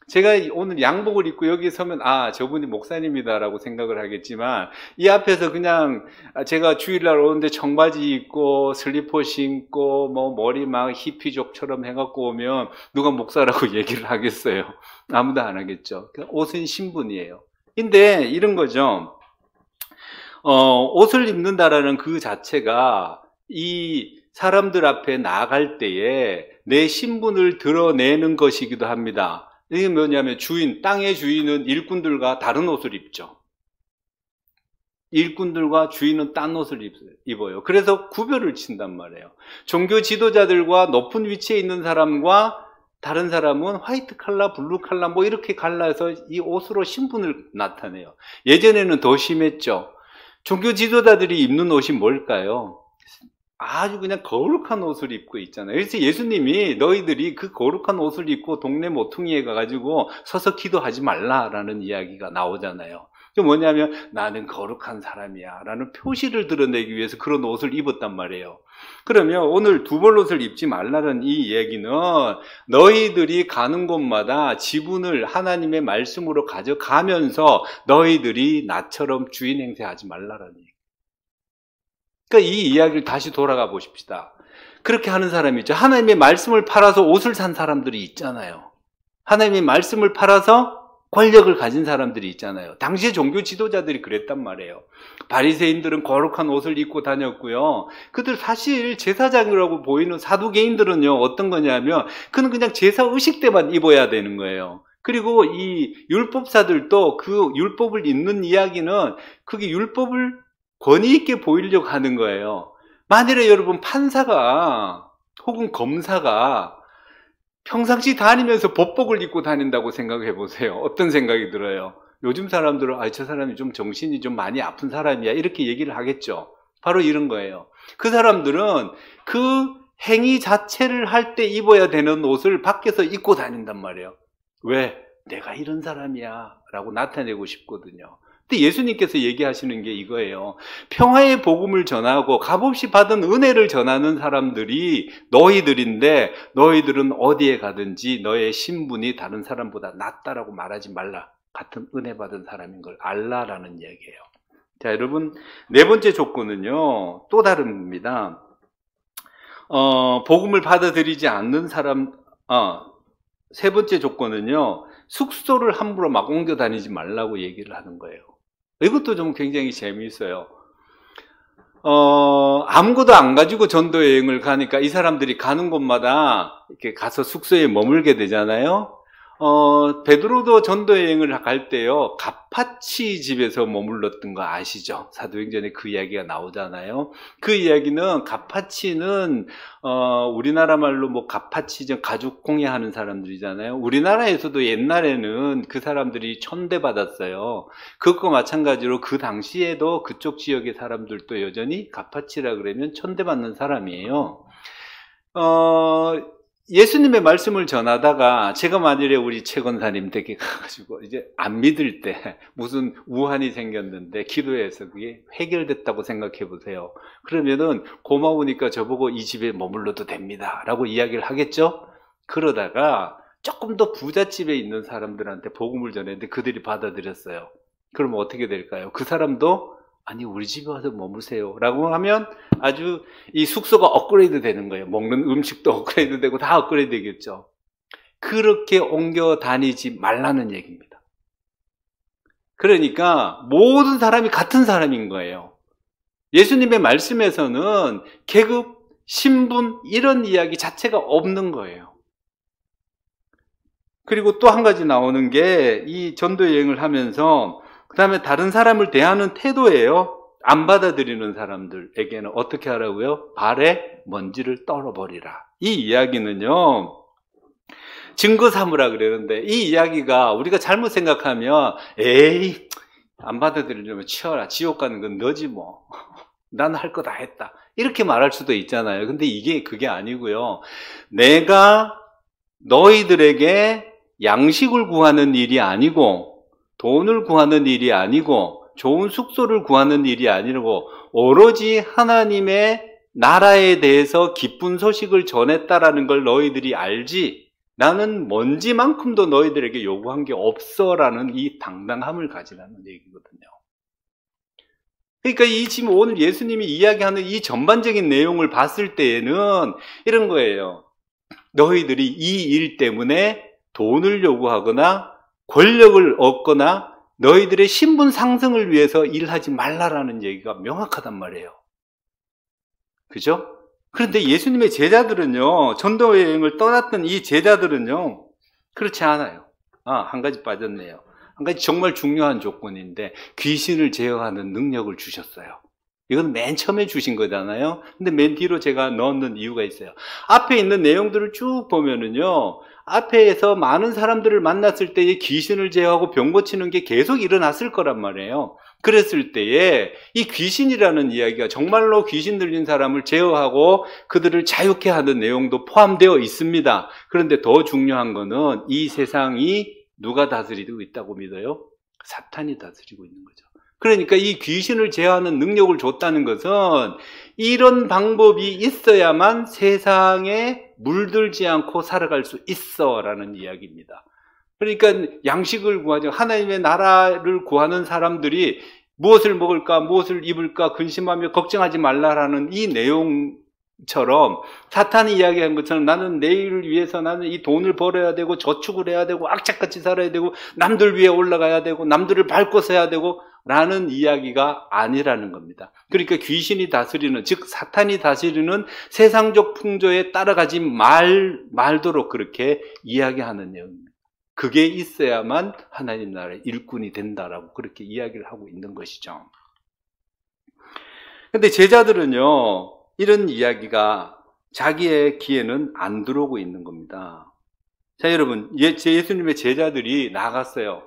[SPEAKER 1] 제가 오늘 양복을 입고 여기 서면 저분이 목사님이다라고 생각을 하겠지만, 이 앞에서 그냥 제가 주일날 오는데 청바지 입고 슬리퍼 신고 뭐 머리 막 히피족처럼 해갖고 오면 누가 목사라고 얘기를 하겠어요? 아무도 안 하겠죠. 옷은 신분이에요. 근데 이런 거죠. 옷을 입는다라는 그 자체가 이 사람들 앞에 나아갈 때에 내 신분을 드러내는 것이기도 합니다. 이게 뭐냐면 땅의 주인은 일꾼들과 다른 옷을 입죠. 일꾼들과 주인은 딴 옷을 입어요. 그래서 구별을 친단 말이에요. 종교 지도자들과 높은 위치에 있는 사람과 다른 사람은 화이트 칼라, 블루 칼라 뭐 이렇게 갈라서 이 옷으로 신분을 나타내요. 예전에는 더 심했죠. 종교 지도자들이 입는 옷이 뭘까요? 아주 그냥 거룩한 옷을 입고 있잖아요. 그래서 예수님이 너희들이 그 거룩한 옷을 입고 동네 모퉁이에 가가지고 서서 기도하지 말라라는 이야기가 나오잖아요. 그 뭐냐면 나는 거룩한 사람이야 라는 표시를 드러내기 위해서 그런 옷을 입었단 말이에요. 그러면 오늘 두벌 옷을 입지 말라는 이 얘기는 너희들이 가는 곳마다 지분을 하나님의 말씀으로 가져가면서 너희들이 나처럼 주인 행세하지 말라는 얘기. 그러니까 이 이야기를 다시 돌아가 보십시다. 그렇게 하는 사람이 있죠. 하나님의 말씀을 팔아서 옷을 산 사람들이 있잖아요. 하나님의 말씀을 팔아서 권력을 가진 사람들이 있잖아요. 당시에 종교 지도자들이 그랬단 말이에요. 바리새인들은 거룩한 옷을 입고 다녔고요. 그들 사실 제사장이라고 보이는 사두개인들은요, 어떤 거냐면 그는 그냥 제사 의식 때만 입어야 되는 거예요. 그리고 이 율법사들도 그 율법을 읽는 이야기는 그게 율법을 권위 있게 보이려고 하는 거예요. 만일에 여러분 판사가 혹은 검사가 평상시 다니면서 법복을 입고 다닌다고 생각해 보세요. 어떤 생각이 들어요? 요즘 사람들은 저 사람이 좀 정신이 좀 많이 아픈 사람이야 이렇게 얘기를 하겠죠. 바로 이런 거예요. 그 사람들은 그 행위 자체를 할 때 입어야 되는 옷을 밖에서 입고 다닌단 말이에요. 왜? 내가 이런 사람이야 라고 나타내고 싶거든요. 근데 예수님께서 얘기하시는 게 이거예요. 평화의 복음을 전하고 값없이 받은 은혜를 전하는 사람들이 너희들인데 너희들은 어디에 가든지 너의 신분이 다른 사람보다 낫다라고 말하지 말라. 같은 은혜 받은 사람인 걸 알라라는 얘기예요. 자, 여러분, 네 번째 조건은요, 또 다릅니다. 복음을 받아들이지 않는 사람, 세 번째 조건은요, 숙소를 함부로 막 옮겨 다니지 말라고 얘기를 하는 거예요. 이것도 좀 굉장히 재미있어요. 아무것도 안 가지고 전도 여행을 가니까 이 사람들이 가는 곳마다 이렇게 가서 숙소에 머물게 되잖아요. 베드로도 전도 여행을 갈 때요, 갑파치 집에서 머물렀던 거 아시죠? 사도행전에 그 이야기가 나오잖아요. 그 이야기는 갑파치는 우리나라 말로 뭐 갑파치전 가죽 공예하는 사람들이잖아요. 우리나라에서도 옛날에는 그 사람들이 천대받았어요. 그것과 마찬가지로 그 당시에도 그쪽 지역의 사람들도 여전히 갑파치라 그러면 천대받는 사람이에요. 예수님의 말씀을 전하다가 제가 만일에 우리 최 권사님 댁에 가가지고 이제 안 믿을 때 무슨 우환이 생겼는데 기도해서 그게 해결됐다고 생각해 보세요. 그러면은 고마우니까 저보고 이 집에 머물러도 됩니다 라고 이야기를 하겠죠. 그러다가 조금 더 부잣집에 있는 사람들한테 복음을 전했는데 그들이 받아들였어요. 그러면 어떻게 될까요? 그 사람도 아니 우리 집에 와서 머무세요 라고 하면 아주 이 숙소가 업그레이드 되는 거예요. 먹는 음식도 업그레이드 되고 다 업그레이드 되겠죠. 그렇게 옮겨 다니지 말라는 얘기입니다. 그러니까 모든 사람이 같은 사람인 거예요. 예수님의 말씀에서는 계급, 신분 이런 이야기 자체가 없는 거예요. 그리고 또 한 가지 나오는 게 이 전도 여행을 하면서 그 다음에 다른 사람을 대하는 태도예요. 안 받아들이는 사람들에게는 어떻게 하라고요? 발에 먼지를 떨어버리라. 이 이야기는요, 증거 삼으라 그러는데 이 이야기가 우리가 잘못 생각하면 에이 안 받아들이려면 치워라. 지옥 가는 건 너지 뭐. 난 할 거 다 했다. 이렇게 말할 수도 있잖아요. 근데 이게 그게 아니고요. 내가 너희들에게 양식을 구하는 일이 아니고 돈을 구하는 일이 아니고 좋은 숙소를 구하는 일이 아니고 오로지 하나님의 나라에 대해서 기쁜 소식을 전했다라는 걸 너희들이 알지 나는 먼지만큼도 너희들에게 요구한 게 없어라는 이 당당함을 가지라는 얘기거든요. 그러니까 이 지금 오늘 예수님이 이야기하는 이 전반적인 내용을 봤을 때에는 이런 거예요. 너희들이 이 일 때문에 돈을 요구하거나 권력을 얻거나 너희들의 신분 상승을 위해서 일하지 말라라는 얘기가 명확하단 말이에요. 그죠? 그런데 예수님의 제자들은요, 전도 여행을 떠났던 이 제자들은요, 그렇지 않아요. 한 가지 빠졌네요. 한 가지 정말 중요한 조건인데 귀신을 제어하는 능력을 주셨어요. 이건 맨 처음에 주신 거잖아요. 근데 맨 뒤로 제가 넣는 이유가 있어요. 앞에 있는 내용들을 쭉 보면은요, 앞에서 많은 사람들을 만났을 때에 귀신을 제어하고 병 고치는 게 계속 일어났을 거란 말이에요. 그랬을 때에 이 귀신이라는 이야기가 정말로 귀신 들린 사람을 제어하고 그들을 자유케 하는 내용도 포함되어 있습니다. 그런데 더 중요한 거는 이 세상이 누가 다스리고 있다고 믿어요? 사탄이 다스리고 있는 거죠. 그러니까 이 귀신을 제어하는 능력을 줬다는 것은 이런 방법이 있어야만 세상에 물들지 않고 살아갈 수 있어 라는 이야기입니다. 그러니까 양식을 구하죠. 하나님의 나라를 구하는 사람들이 무엇을 먹을까, 무엇을 입을까 근심하며 걱정하지 말라라는 이 내용처럼 사탄이 이야기한 것처럼 나는 내일을 위해서 나는 이 돈을 벌어야 되고 저축을 해야 되고 악착같이 살아야 되고 남들 위에 올라가야 되고 남들을 밟고 서야 되고 라는 이야기가 아니라는 겁니다. 그러니까 귀신이 다스리는, 즉 사탄이 다스리는 세상적 풍조에 따라가지 말도록 그렇게 이야기하는 내용입니다. 그게 있어야만 하나님 나라의 일꾼이 된다라고 그렇게 이야기를 하고 있는 것이죠. 근데 제자들은요, 이런 이야기가 자기의 귀에는 안 들어오고 있는 겁니다. 자, 여러분, 예수님의 제자들이 나갔어요.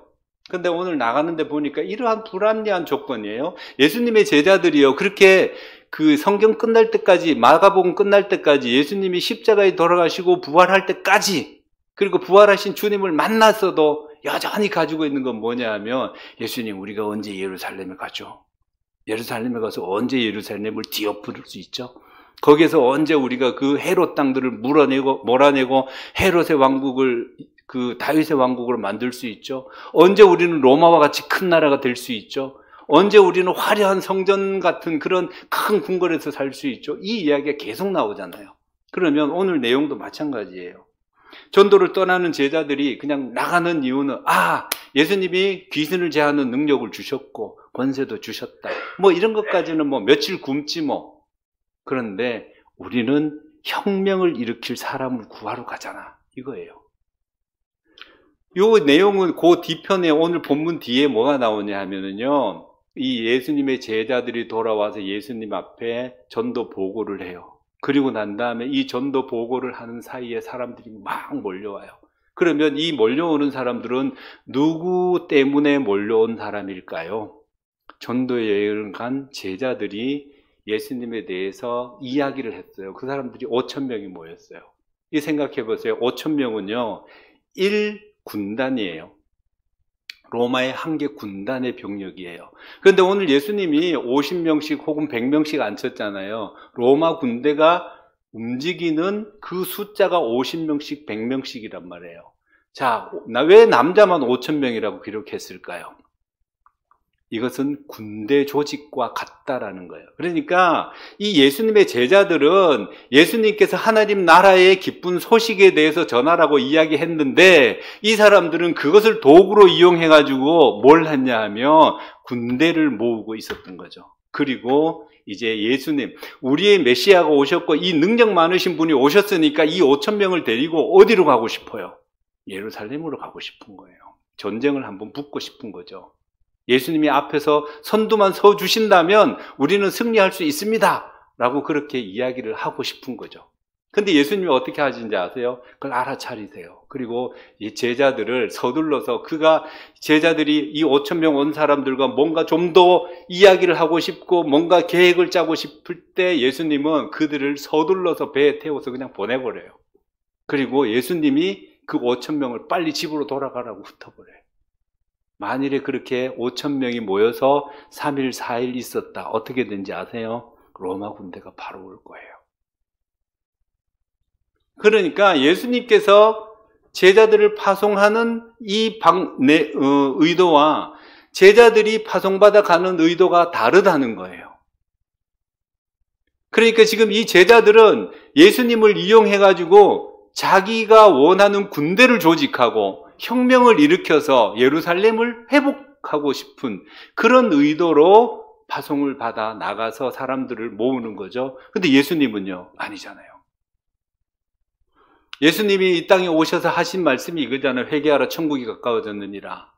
[SPEAKER 1] 근데 오늘 나가는데 보니까 이러한 불합리한 조건이에요. 예수님의 제자들이요, 그렇게 그 성경 끝날 때까지, 마가복음 끝날 때까지, 예수님이 십자가에 돌아가시고 부활할 때까지, 그리고 부활하신 주님을 만났어도 여전히 가지고 있는 건 뭐냐 하면, 예수님, 우리가 언제 예루살렘에 가죠? 예루살렘에 가서 언제 예루살렘을 뒤엎을 수 있죠? 거기에서 언제 우리가 그 헤롯 땅들을 몰아내고 헤롯의 왕국을, 그 다윗의 왕국으로 만들 수 있죠? 언제 우리는 로마와 같이 큰 나라가 될 수 있죠? 언제 우리는 화려한 성전 같은 그런 큰 궁궐에서 살 수 있죠? 이 이야기가 계속 나오잖아요. 그러면 오늘 내용도 마찬가지예요. 전도를 떠나는 제자들이 그냥 나가는 이유는, 예수님이 귀신을 제하는 능력을 주셨고 권세도 주셨다, 뭐 이런 것까지는 뭐 며칠 굶지 뭐. 그런데 우리는 혁명을 일으킬 사람을 구하러 가잖아, 이거예요. 요 내용은 그 뒤편에, 오늘 본문 뒤에 뭐가 나오냐 하면은요, 이 예수님의 제자들이 돌아와서 예수님 앞에 전도 보고를 해요. 그리고 난 다음에 이 전도 보고를 하는 사이에 사람들이 막 몰려와요. 그러면 이 몰려오는 사람들은 누구 때문에 몰려온 사람일까요? 전도 여행을 간 제자들이 예수님에 대해서 이야기를 했어요. 그 사람들이 5,000명이 모였어요. 이 생각해 보세요. 5,000명은요, 1군단이에요. 로마의 한 개 군단의 병력이에요. 그런데 오늘 예수님이 50명씩 혹은 100명씩 앉혔잖아요. 로마 군대가 움직이는 그 숫자가 50명씩, 100명씩이란 말이에요. 자, 왜 남자만 5,000명이라고 기록했을까요? 이것은 군대 조직과 같다라는 거예요. 그러니까 이 예수님의 제자들은 예수님께서 하나님 나라의 기쁜 소식에 대해서 전하라고 이야기했는데, 이 사람들은 그것을 도구로 이용해가지고 뭘 했냐 하면 군대를 모으고 있었던 거죠. 그리고 이제 예수님, 우리의 메시아가 오셨고 이 능력 많으신 분이 오셨으니까 이 5,000명을 데리고 어디로 가고 싶어요? 예루살렘으로 가고 싶은 거예요. 전쟁을 한번 붙고 싶은 거죠. 예수님이 앞에서 선두만 서주신다면 우리는 승리할 수 있습니다 라고 그렇게 이야기를 하고 싶은 거죠. 근데 예수님이 어떻게 하시는지 아세요? 그걸 알아차리세요. 그리고 이 제자들을 서둘러서, 제자들이 이 5,000명 온 사람들과 뭔가 좀 더 이야기를 하고 싶고 뭔가 계획을 짜고 싶을 때 예수님은 그들을 서둘러서 배에 태워서 그냥 보내버려요. 그리고 예수님이 그 5,000명을 빨리 집으로 돌아가라고 흩어버려요. 만일에 그렇게 5,000명이 모여서 3일, 4일 있었다, 어떻게 된지 아세요? 로마 군대가 바로 올 거예요. 그러니까 예수님께서 제자들을 파송하는 이 의도와 제자들이 파송받아 가는 의도가 다르다는 거예요. 그러니까 지금 이 제자들은 예수님을 이용해가지고 자기가 원하는 군대를 조직하고 혁명을 일으켜서 예루살렘을 회복하고 싶은 그런 의도로 파송을 받아 나가서 사람들을 모으는 거죠. 근데 예수님은요, 아니잖아요. 예수님이 이 땅에 오셔서 하신 말씀이 이거잖아요. 회개하라, 천국이 가까워졌느니라.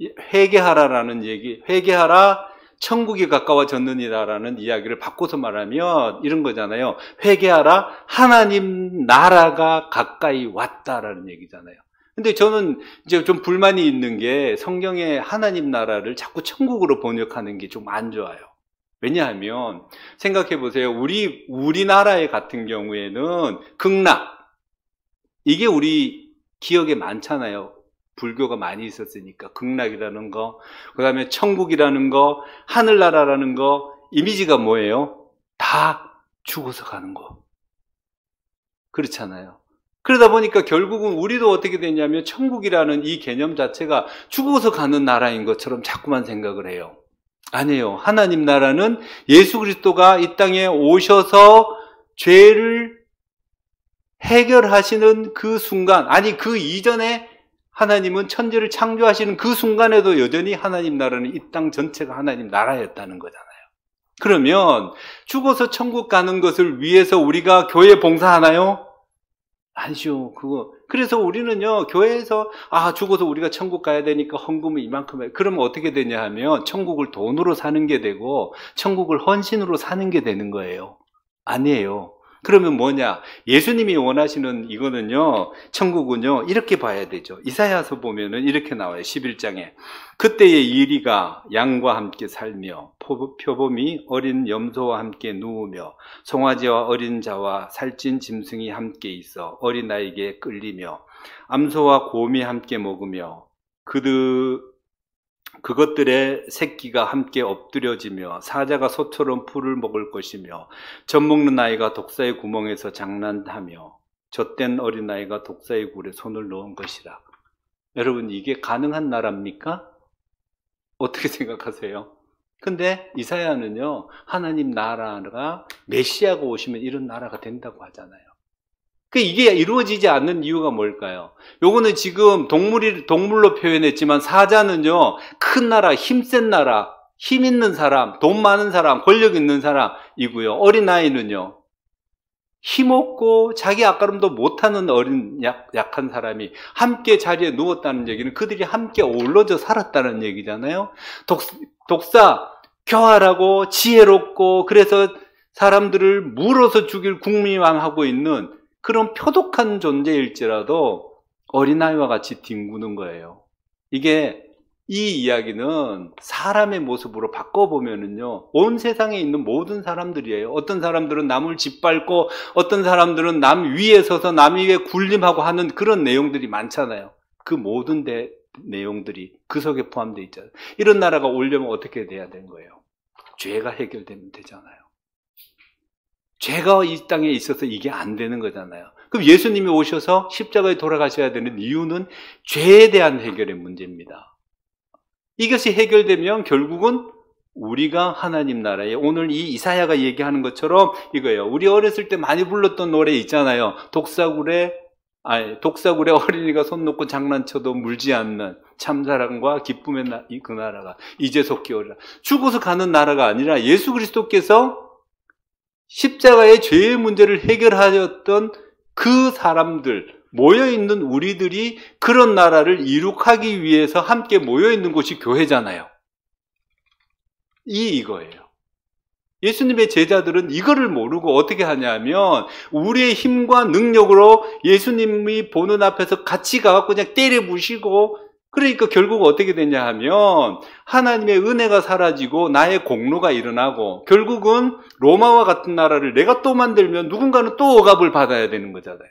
[SPEAKER 1] 회개하라라는 얘기, 회개하라 천국이 가까워졌느니라라는 이야기를 바꿔서 말하면 이런 거잖아요. 회개하라 하나님 나라가 가까이 왔다라는 얘기잖아요. 근데 저는 이제 좀 불만이 있는 게 성경에 하나님 나라를 자꾸 천국으로 번역하는 게 좀 안 좋아요. 왜냐하면 생각해 보세요. 우리나라에 같은 경우에는 극락, 이게 우리 기억에 많잖아요. 불교가 많이 있었으니까. 극락이라는 거, 그 다음에 천국이라는 거, 하늘나라라는 거, 이미지가 뭐예요? 다 죽어서 가는 거. 그렇잖아요. 그러다 보니까 결국은 우리도 어떻게 되냐면 천국이라는 이 개념 자체가 죽어서 가는 나라인 것처럼 자꾸만 생각을 해요. 아니에요. 하나님 나라는 예수 그리스도가 이 땅에 오셔서 죄를 해결하시는 그 순간, 아니 그 이전에 하나님은 천지를 창조하시는 그 순간에도 여전히 하나님 나라는 이 땅 전체가 하나님 나라였다는 거잖아요. 그러면 죽어서 천국 가는 것을 위해서 우리가 교회 봉사하나요? 아니죠. 그래서 우리는요, 교회에서, 죽어서 우리가 천국 가야 되니까 헌금을 이만큼 해. 그러면 어떻게 되냐 하면, 천국을 돈으로 사는 게 되고, 천국을 헌신으로 사는 게 되는 거예요. 아니에요. 그러면 뭐냐? 예수님이 원하시는 이거는요, 천국은요, 이렇게 봐야 되죠. 이사야서 보면은 이렇게 나와요. 11장에. 그때의 이리가 양과 함께 살며, 표범이 어린 염소와 함께 누우며, 송아지와 어린 자와 살찐 짐승이 함께 있어 어린아이에게 끌리며, 암소와 곰이 함께 먹으며, 그것들의 새끼가 함께 엎드려지며 사자가 소처럼 풀을 먹을 것이며 젖 먹는 아이가 독사의 구멍에서 장난하며 젖된 어린아이가 독사의 굴에 손을 넣은 것이라. 여러분, 이게 가능한 나라입니까? 어떻게 생각하세요? 근데 이사야는요, 하나님 나라가 메시아가 오시면 이런 나라가 된다고 하잖아요. 이게 이루어지지 않는 이유가 뭘까요? 요거는 지금 동물로 표현했지만 사자는요, 큰 나라, 힘센 나라, 힘 있는 사람, 돈 많은 사람, 권력 있는 사람이고요. 어린아이는요, 힘없고 자기 앞가림도 못하는 약한 사람이 함께 자리에 누웠다는 얘기는 그들이 함께 어우러져 살았다는 얘기잖아요. 독사, 교활하고 지혜롭고 그래서 사람들을 물어서 죽일 국민왕하고 있는 그런 표독한 존재일지라도 어린아이와 같이 뒹구는 거예요. 이 이야기는 사람의 모습으로 바꿔보면은요, 온 세상에 있는 모든 사람들이에요. 어떤 사람들은 남을 짓밟고, 어떤 사람들은 남 위에 서서 남 위에 군림하고 하는 그런 내용들이 많잖아요. 그 모든 내용들이 그 속에 포함되어 있잖아요. 이런 나라가 오려면 어떻게 돼야 되는 거예요? 죄가 해결되면 되잖아요. 죄가 이 땅에 있어서 이게 안 되는 거잖아요. 그럼 예수님이 오셔서 십자가에 돌아가셔야 되는 이유는 죄에 대한 해결의 문제입니다. 이것이 해결되면 결국은 우리가 하나님 나라에, 오늘 이 이사야가 얘기하는 것처럼 이거예요. 우리 어렸을 때 많이 불렀던 노래 있잖아요. 독사굴에 어린이가 손 놓고 장난쳐도 물지 않는 참사랑과 기쁨의 그 나라가 이제 속히 오리라. 죽어서 가는 나라가 아니라 예수 그리스도께서 십자가의 죄의 문제를 해결하였던 그 사람들, 모여있는 우리들이 그런 나라를 이룩하기 위해서 함께 모여있는 곳이 교회잖아요. 이거예요. 예수님의 제자들은 이거를 모르고 어떻게 하냐면 우리의 힘과 능력으로 예수님이 보는 앞에서 같이 가갖고 그냥 때려 부시고, 그러니까 결국 어떻게 되냐 하면 하나님의 은혜가 사라지고 나의 공로가 일어나고 결국은 로마와 같은 나라를 내가 또 만들면 누군가는 또 억압을 받아야 되는 거잖아요.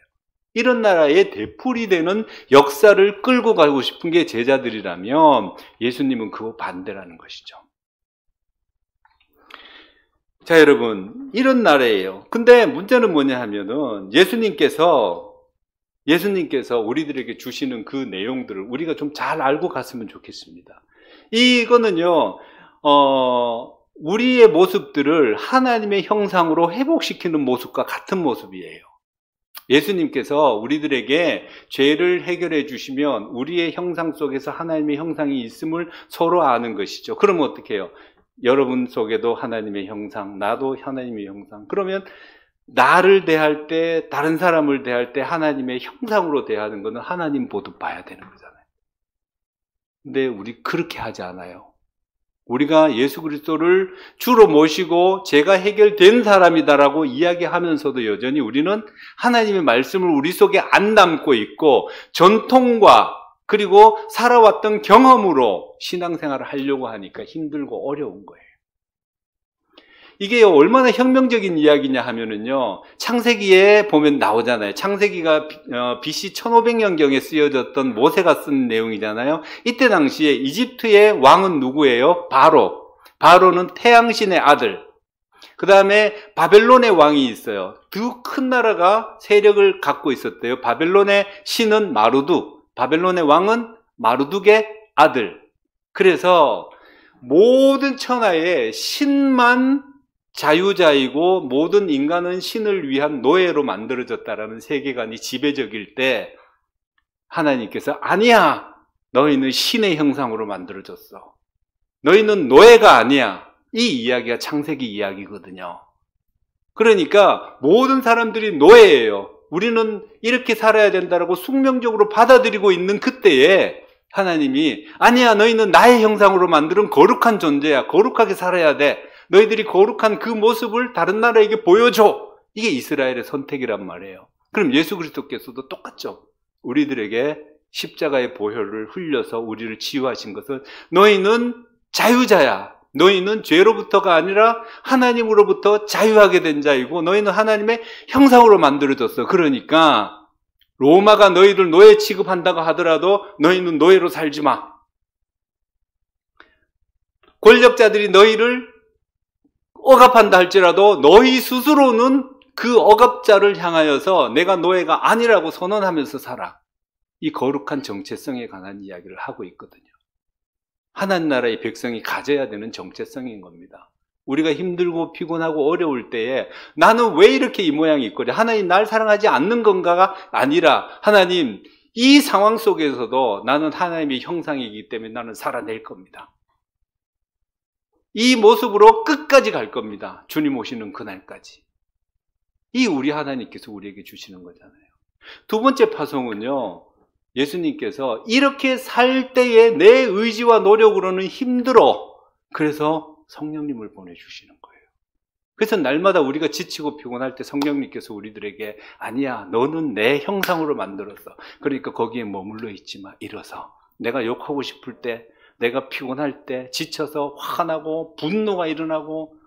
[SPEAKER 1] 이런 나라의 되풀이 되는 역사를 끌고 가고 싶은 게 제자들이라면 예수님은 그거 반대라는 것이죠. 자, 여러분, 이런 나라예요. 근데 문제는 뭐냐 하면은 예수님께서 우리들에게 주시는 그 내용들을 우리가 좀 잘 알고 갔으면 좋겠습니다. 이거는요, 우리의 모습들을 하나님의 형상으로 회복시키는 모습과 같은 모습이에요. 예수님께서 우리들에게 죄를 해결해 주시면 우리의 형상 속에서 하나님의 형상이 있음을 서로 아는 것이죠. 그러면 어떻게 해요? 여러분 속에도 하나님의 형상, 나도 하나님의 형상. 그러면 나를 대할 때, 다른 사람을 대할 때 하나님의 형상으로 대하는 것은 하나님 보듯 봐야 되는 거잖아요. 근데 우리 그렇게 하지 않아요. 우리가 예수 그리스도를 주로 모시고 제가 해결된 사람이다라고 이야기하면서도 여전히 우리는 하나님의 말씀을 우리 속에 안 담고 있고 전통과 그리고 살아왔던 경험으로 신앙생활을 하려고 하니까 힘들고 어려운 거예요. 이게 얼마나 혁명적인 이야기냐 하면은요, 창세기에 보면 나오잖아요. 창세기가 BC 1500년경에 쓰여졌던 모세가 쓴 내용이잖아요. 이때 당시에 이집트의 왕은 누구예요? 바로. 바로는 태양신의 아들. 그 다음에 바벨론의 왕이 있어요. 두 큰 나라가 세력을 갖고 있었대요. 바벨론의 신은 마루둑, 바벨론의 왕은 마루둑의 아들. 그래서 모든 천하에 신만 자유자이고 모든 인간은 신을 위한 노예로 만들어졌다라는 세계관이 지배적일 때 하나님께서 아니야, 너희는 신의 형상으로 만들어졌어. 너희는 노예가 아니야. 이 이야기가 창세기 이야기거든요. 그러니까 모든 사람들이 노예예요. 우리는 이렇게 살아야 된다라고 숙명적으로 받아들이고 있는 그때에 하나님이 아니야, 너희는 나의 형상으로 만든 거룩한 존재야. 거룩하게 살아야 돼. 너희들이 거룩한 그 모습을 다른 나라에게 보여줘. 이게 이스라엘의 선택이란 말이에요. 그럼 예수 그리스도께서도 똑같죠. 우리들에게 십자가의 보혈을 흘려서 우리를 치유하신 것은 너희는 자유자야. 너희는 죄로부터가 아니라 하나님으로부터 자유하게 된 자이고 너희는 하나님의 형상으로 만들어졌어. 그러니까 로마가 너희들 노예 취급한다고 하더라도 너희는 노예로 살지 마. 권력자들이 너희를 억압한다 할지라도 너희 스스로는 그 억압자를 향하여서 내가 노예가 아니라고 선언하면서 살아. 이 거룩한 정체성에 관한 이야기를 하고 있거든요. 하나님 나라의 백성이 가져야 되는 정체성인 겁니다. 우리가 힘들고 피곤하고 어려울 때에 나는 왜 이렇게 이 모양이 있거든? 하나님 날 사랑하지 않는 건가가 아니라 하나님 이 상황 속에서도 나는 하나님의 형상이기 때문에 나는 살아낼 겁니다. 이 모습으로 끝까지 갈 겁니다. 주님 오시는 그날까지. 이 우리 하나님께서 우리에게 주시는 거잖아요. 두 번째 파송은요, 예수님께서 이렇게 살 때에 내 의지와 노력으로는 힘들어. 그래서 성령님을 보내주시는 거예요. 그래서 날마다 우리가 지치고 피곤할 때 성령님께서 우리들에게 아니야, 너는 내 형상으로 만들었어. 그러니까 거기에 머물러 있지 마. 일어서. 내가 욕하고 싶을 때, 내가 피곤할 때, 지쳐서 화가 나고 분노가 일어나고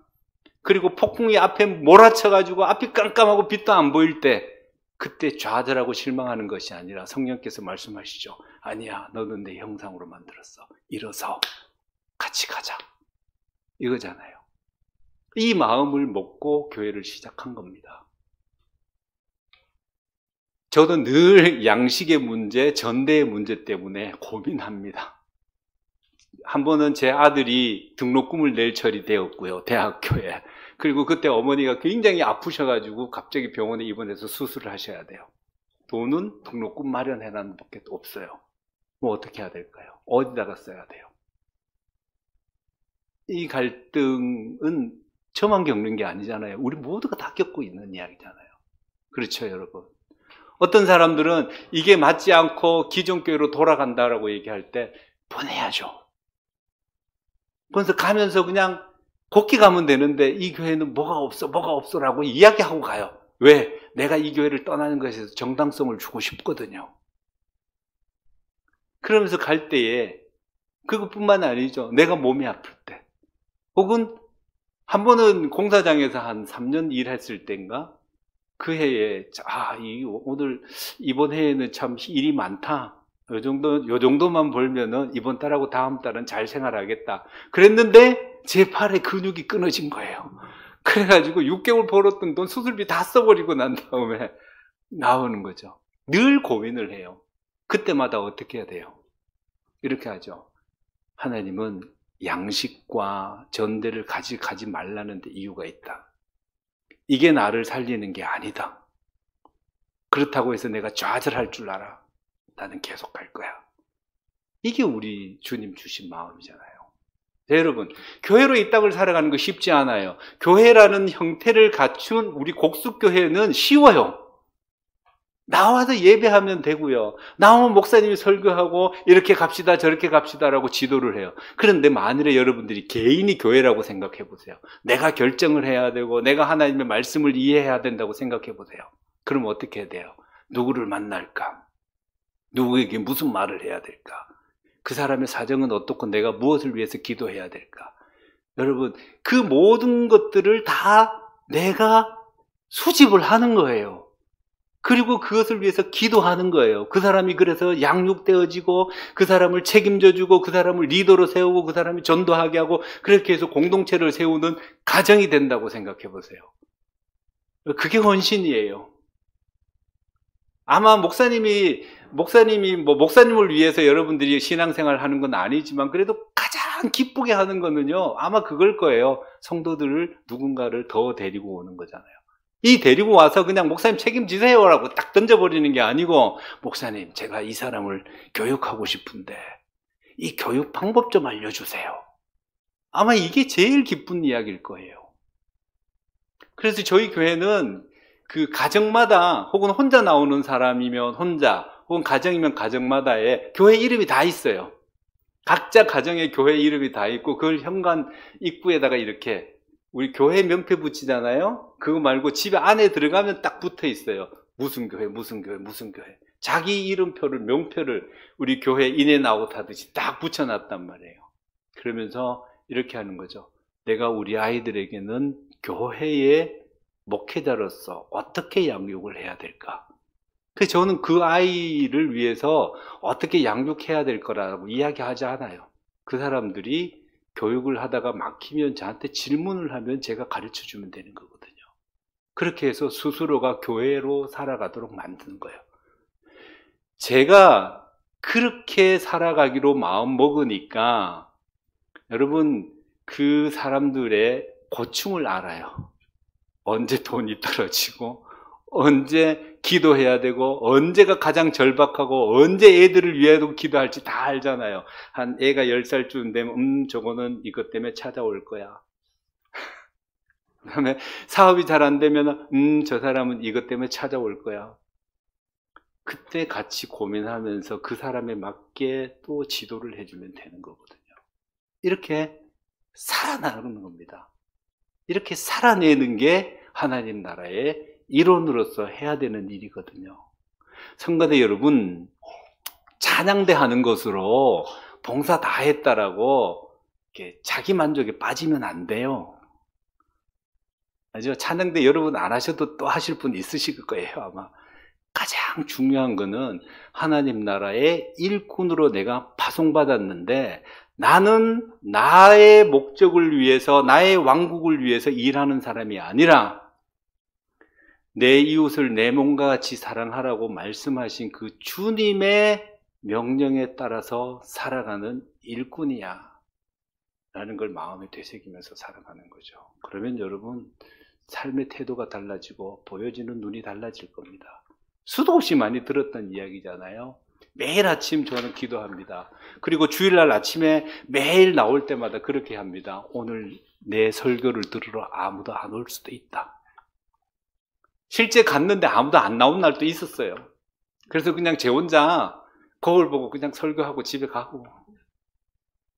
[SPEAKER 1] 그리고 폭풍이 앞에 몰아쳐가지고 앞이 깜깜하고 빛도 안 보일 때 그때 좌절하고 실망하는 것이 아니라 성령께서 말씀하시죠. 아니야, 너는 내 형상으로 만들었어. 일어서 같이 가자. 이거잖아요. 이 마음을 먹고 교회를 시작한 겁니다. 저도 늘 양식의 문제, 전대의 문제 때문에 고민합니다. 한 번은 제 아들이 등록금을 낼 철이 되었고요, 대학교에. 그리고 그때 어머니가 굉장히 아프셔가지고 갑자기 병원에 입원해서 수술을 하셔야 돼요. 돈은 등록금 마련해놨는 밖에 없어요. 뭐 어떻게 해야 될까요? 어디다가 써야 돼요? 이 갈등은 저만 겪는 게 아니잖아요. 우리 모두가 다 겪고 있는 이야기잖아요. 그렇죠, 여러분? 어떤 사람들은 이게 맞지 않고 기존 교회로 돌아간다라고 얘기할 때 보내야죠. 그래서 가면서 그냥 곱게 가면 되는데 이 교회는 뭐가 없어라고 이야기하고 가요. 왜? 내가 이 교회를 떠나는 것에서 정당성을 주고 싶거든요. 그러면서 갈 때에 그것뿐만 아니죠. 내가 몸이 아플 때 혹은 한 번은 공사장에서 한 3년 일했을 때인가 그 해에 오늘 이번 해에는 참 일이 많다. 요 정도만 벌면은 이번 달하고 다음 달은 잘 생활하겠다. 그랬는데 제 팔에 근육이 끊어진 거예요. 그래가지고 6개월 벌었던 돈 수술비 다 써버리고 난 다음에 나오는 거죠. 늘 고민을 해요. 그때마다 어떻게 해야 돼요? 이렇게 하죠. 하나님은 양식과 전대를 가지 말라는 데 이유가 있다. 이게 나를 살리는 게 아니다. 그렇다고 해서 내가 좌절할 줄 알아. 나는 계속 갈 거야. 이게 우리 주님 주신 마음이잖아요. 네, 여러분, 교회로 이 땅을 살아가는 거 쉽지 않아요. 교회라는 형태를 갖춘 우리 곡숙교회는 쉬워요. 나와서 예배하면 되고요. 나오면 목사님이 설교하고 이렇게 갑시다 저렇게 갑시다라고 지도를 해요. 그런데 만일에 여러분들이 개인이 교회라고 생각해 보세요. 내가 결정을 해야 되고 내가 하나님의 말씀을 이해해야 된다고 생각해 보세요. 그럼 어떻게 해야 돼요? 누구를 만날까? 누구에게 무슨 말을 해야 될까? 그 사람의 사정은 어떻고 내가 무엇을 위해서 기도해야 될까? 여러분, 그 모든 것들을 다 내가 수집을 하는 거예요. 그리고 그것을 위해서 기도하는 거예요. 그 사람이 그래서 양육되어지고 그 사람을 책임져주고 그 사람을 리더로 세우고 그 사람이 전도하게 하고 그렇게 해서 공동체를 세우는 가정이 된다고 생각해 보세요. 그게 헌신이에요. 아마 목사님을 위해서 여러분들이 신앙생활을 하는 건 아니지만 그래도 가장 기쁘게 하는 거는요, 아마 그걸 거예요. 성도들을 누군가를 더 데리고 오는 거잖아요. 이 데리고 와서 그냥 목사님 책임지세요라고 딱 던져버리는 게 아니고, 목사님 제가 이 사람을 교육하고 싶은데 이 교육 방법 좀 알려주세요. 아마 이게 제일 기쁜 이야기일 거예요. 그래서 저희 교회는 그 가정마다 혹은 혼자 나오는 사람이면 혼자 혹은 가정이면 가정마다에 교회 이름이 다 있어요. 각자 가정에 교회 이름이 다 있고 그걸 현관 입구에다가 이렇게 우리 교회 명패 붙이잖아요. 그거 말고 집 안에 들어가면 딱 붙어 있어요. 무슨 교회 무슨 교회 무슨 교회. 자기 이름표를 명표를 우리 교회 인앤아웃 하듯이 딱 붙여놨단 말이에요. 그러면서 이렇게 하는 거죠. 내가 우리 아이들에게는 교회의 목회자로서 어떻게 양육을 해야 될까? 그래서 저는 그 아이를 위해서 어떻게 양육해야 될 거라고 이야기하지 않아요. 그 사람들이 교육을 하다가 막히면 저한테 질문을 하면 제가 가르쳐 주면 되는 거거든요. 그렇게 해서 스스로가 교회로 살아가도록 만드는 거예요. 제가 그렇게 살아가기로 마음 먹으니까 여러분 그 사람들의 고충을 알아요. 언제 돈이 떨어지고 언제 기도해야 되고 언제가 가장 절박하고 언제 애들을 위해서 기도할지 다 알잖아요. 한 애가 10살쯤 되면 저거는 이것 때문에 찾아올 거야. 그 다음에 사업이 잘 안 되면 저 사람은 이것 때문에 찾아올 거야. 그때 같이 고민하면서 그 사람에 맞게 또 지도를 해주면 되는 거거든요. 이렇게 살아나가는 겁니다. 이렇게 살아내는 게 하나님 나라의 일원으로서 해야 되는 일이거든요. 성가대 여러분, 찬양대 하는 것으로 봉사 다 했다라고 이렇게 자기 만족에 빠지면 안 돼요. 아죠? 찬양대 여러분 안 하셔도 또 하실 분 있으실 거예요, 아마. 가장 중요한 거는 하나님 나라의 일꾼으로 내가 파송받았는데 나는 나의 목적을 위해서, 나의 왕국을 위해서 일하는 사람이 아니라 내 이웃을 내 몸과 같이 사랑하라고 말씀하신 그 주님의 명령에 따라서 살아가는 일꾼이야 라는 걸 마음에 되새기면서 살아가는 거죠. 그러면 여러분 삶의 태도가 달라지고 보여지는 눈이 달라질 겁니다. 수도 없이 많이 들었던 이야기잖아요. 매일 아침 저는 기도합니다. 그리고 주일날 아침에 매일 나올 때마다 그렇게 합니다. 오늘 내 설교를 들으러 아무도 안 올 수도 있다. 실제 갔는데 아무도 안 나온 날도 있었어요. 그래서 그냥 제 혼자 거울 보고 그냥 설교하고 집에 가고.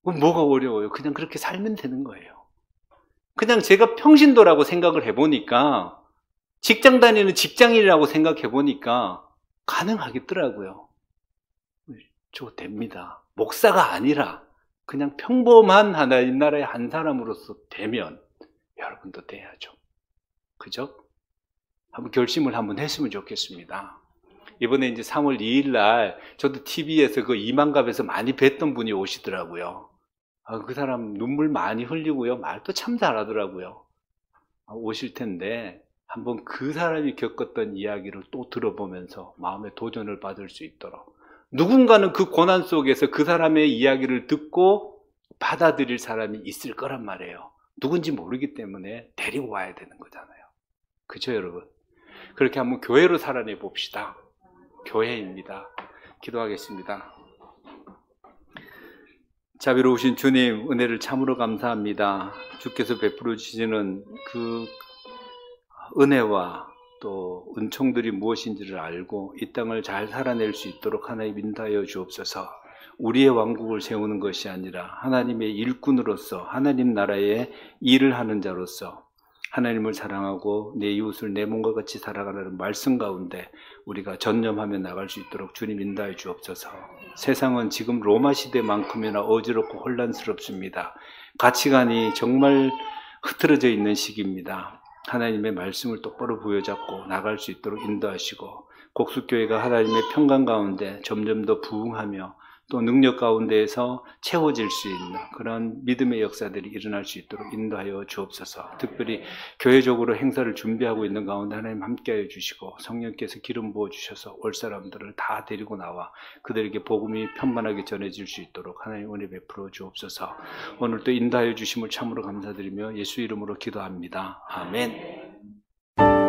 [SPEAKER 1] 뭐가 어려워요? 그냥 그렇게 살면 되는 거예요. 그냥 제가 평신도라고 생각을 해보니까, 직장 다니는 직장인이라고 생각해 보니까 가능하겠더라고요. 저 됩니다. 목사가 아니라 그냥 평범한 하나님 나라의 한 사람으로서 되면 여러분도 돼야죠. 그죠? 한번 결심을 한번 했으면 좋겠습니다. 이번에 이제 3월 2일 날 저도 TV에서 그 이만갑에서 많이 뵀던 분이 오시더라고요. 그 사람 눈물 많이 흘리고요. 말도 참 잘하더라고요. 오실 텐데 한번 그 사람이 겪었던 이야기를 또 들어보면서 마음의 도전을 받을 수 있도록, 누군가는 그 고난 속에서 그 사람의 이야기를 듣고 받아들일 사람이 있을 거란 말이에요. 누군지 모르기 때문에 데리고 와야 되는 거잖아요. 그죠 여러분? 그렇게 한번 교회로 살아내 봅시다. 교회입니다. 기도하겠습니다. 자비로우신 주님, 은혜를 참으로 감사합니다. 주께서 베풀어 주시는 그 은혜와 또 은총들이 무엇인지를 알고 이 땅을 잘 살아낼 수 있도록 하나님 인도하여 주옵소서. 우리의 왕국을 세우는 것이 아니라 하나님의 일꾼으로서 하나님 나라의 일을 하는 자로서 하나님을 사랑하고 내 이웃을 내 몸과 같이 살아가는 말씀 가운데 우리가 전념하며 나갈 수 있도록 주님 인도하여 주옵소서. 세상은 지금 로마 시대만큼이나 어지럽고 혼란스럽습니다. 가치관이 정말 흐트러져 있는 시기입니다. 하나님의 말씀을 똑바로 부여잡고 나갈 수 있도록 인도하시고 곡숙교회가 하나님의 평강 가운데 점점 더 부흥하며 또 능력 가운데에서 채워질 수 있는 그런 믿음의 역사들이 일어날 수 있도록 인도하여 주옵소서. 특별히 교회적으로 행사를 준비하고 있는 가운데 하나님 함께하여 주시고 성령께서 기름 부어주셔서 올 사람들을 다 데리고 나와 그들에게 복음이 편만하게 전해질 수 있도록 하나님 은혜 베풀어 주옵소서. 오늘 또 인도하여 주심을 참으로 감사드리며 예수 이름으로 기도합니다. 아멘.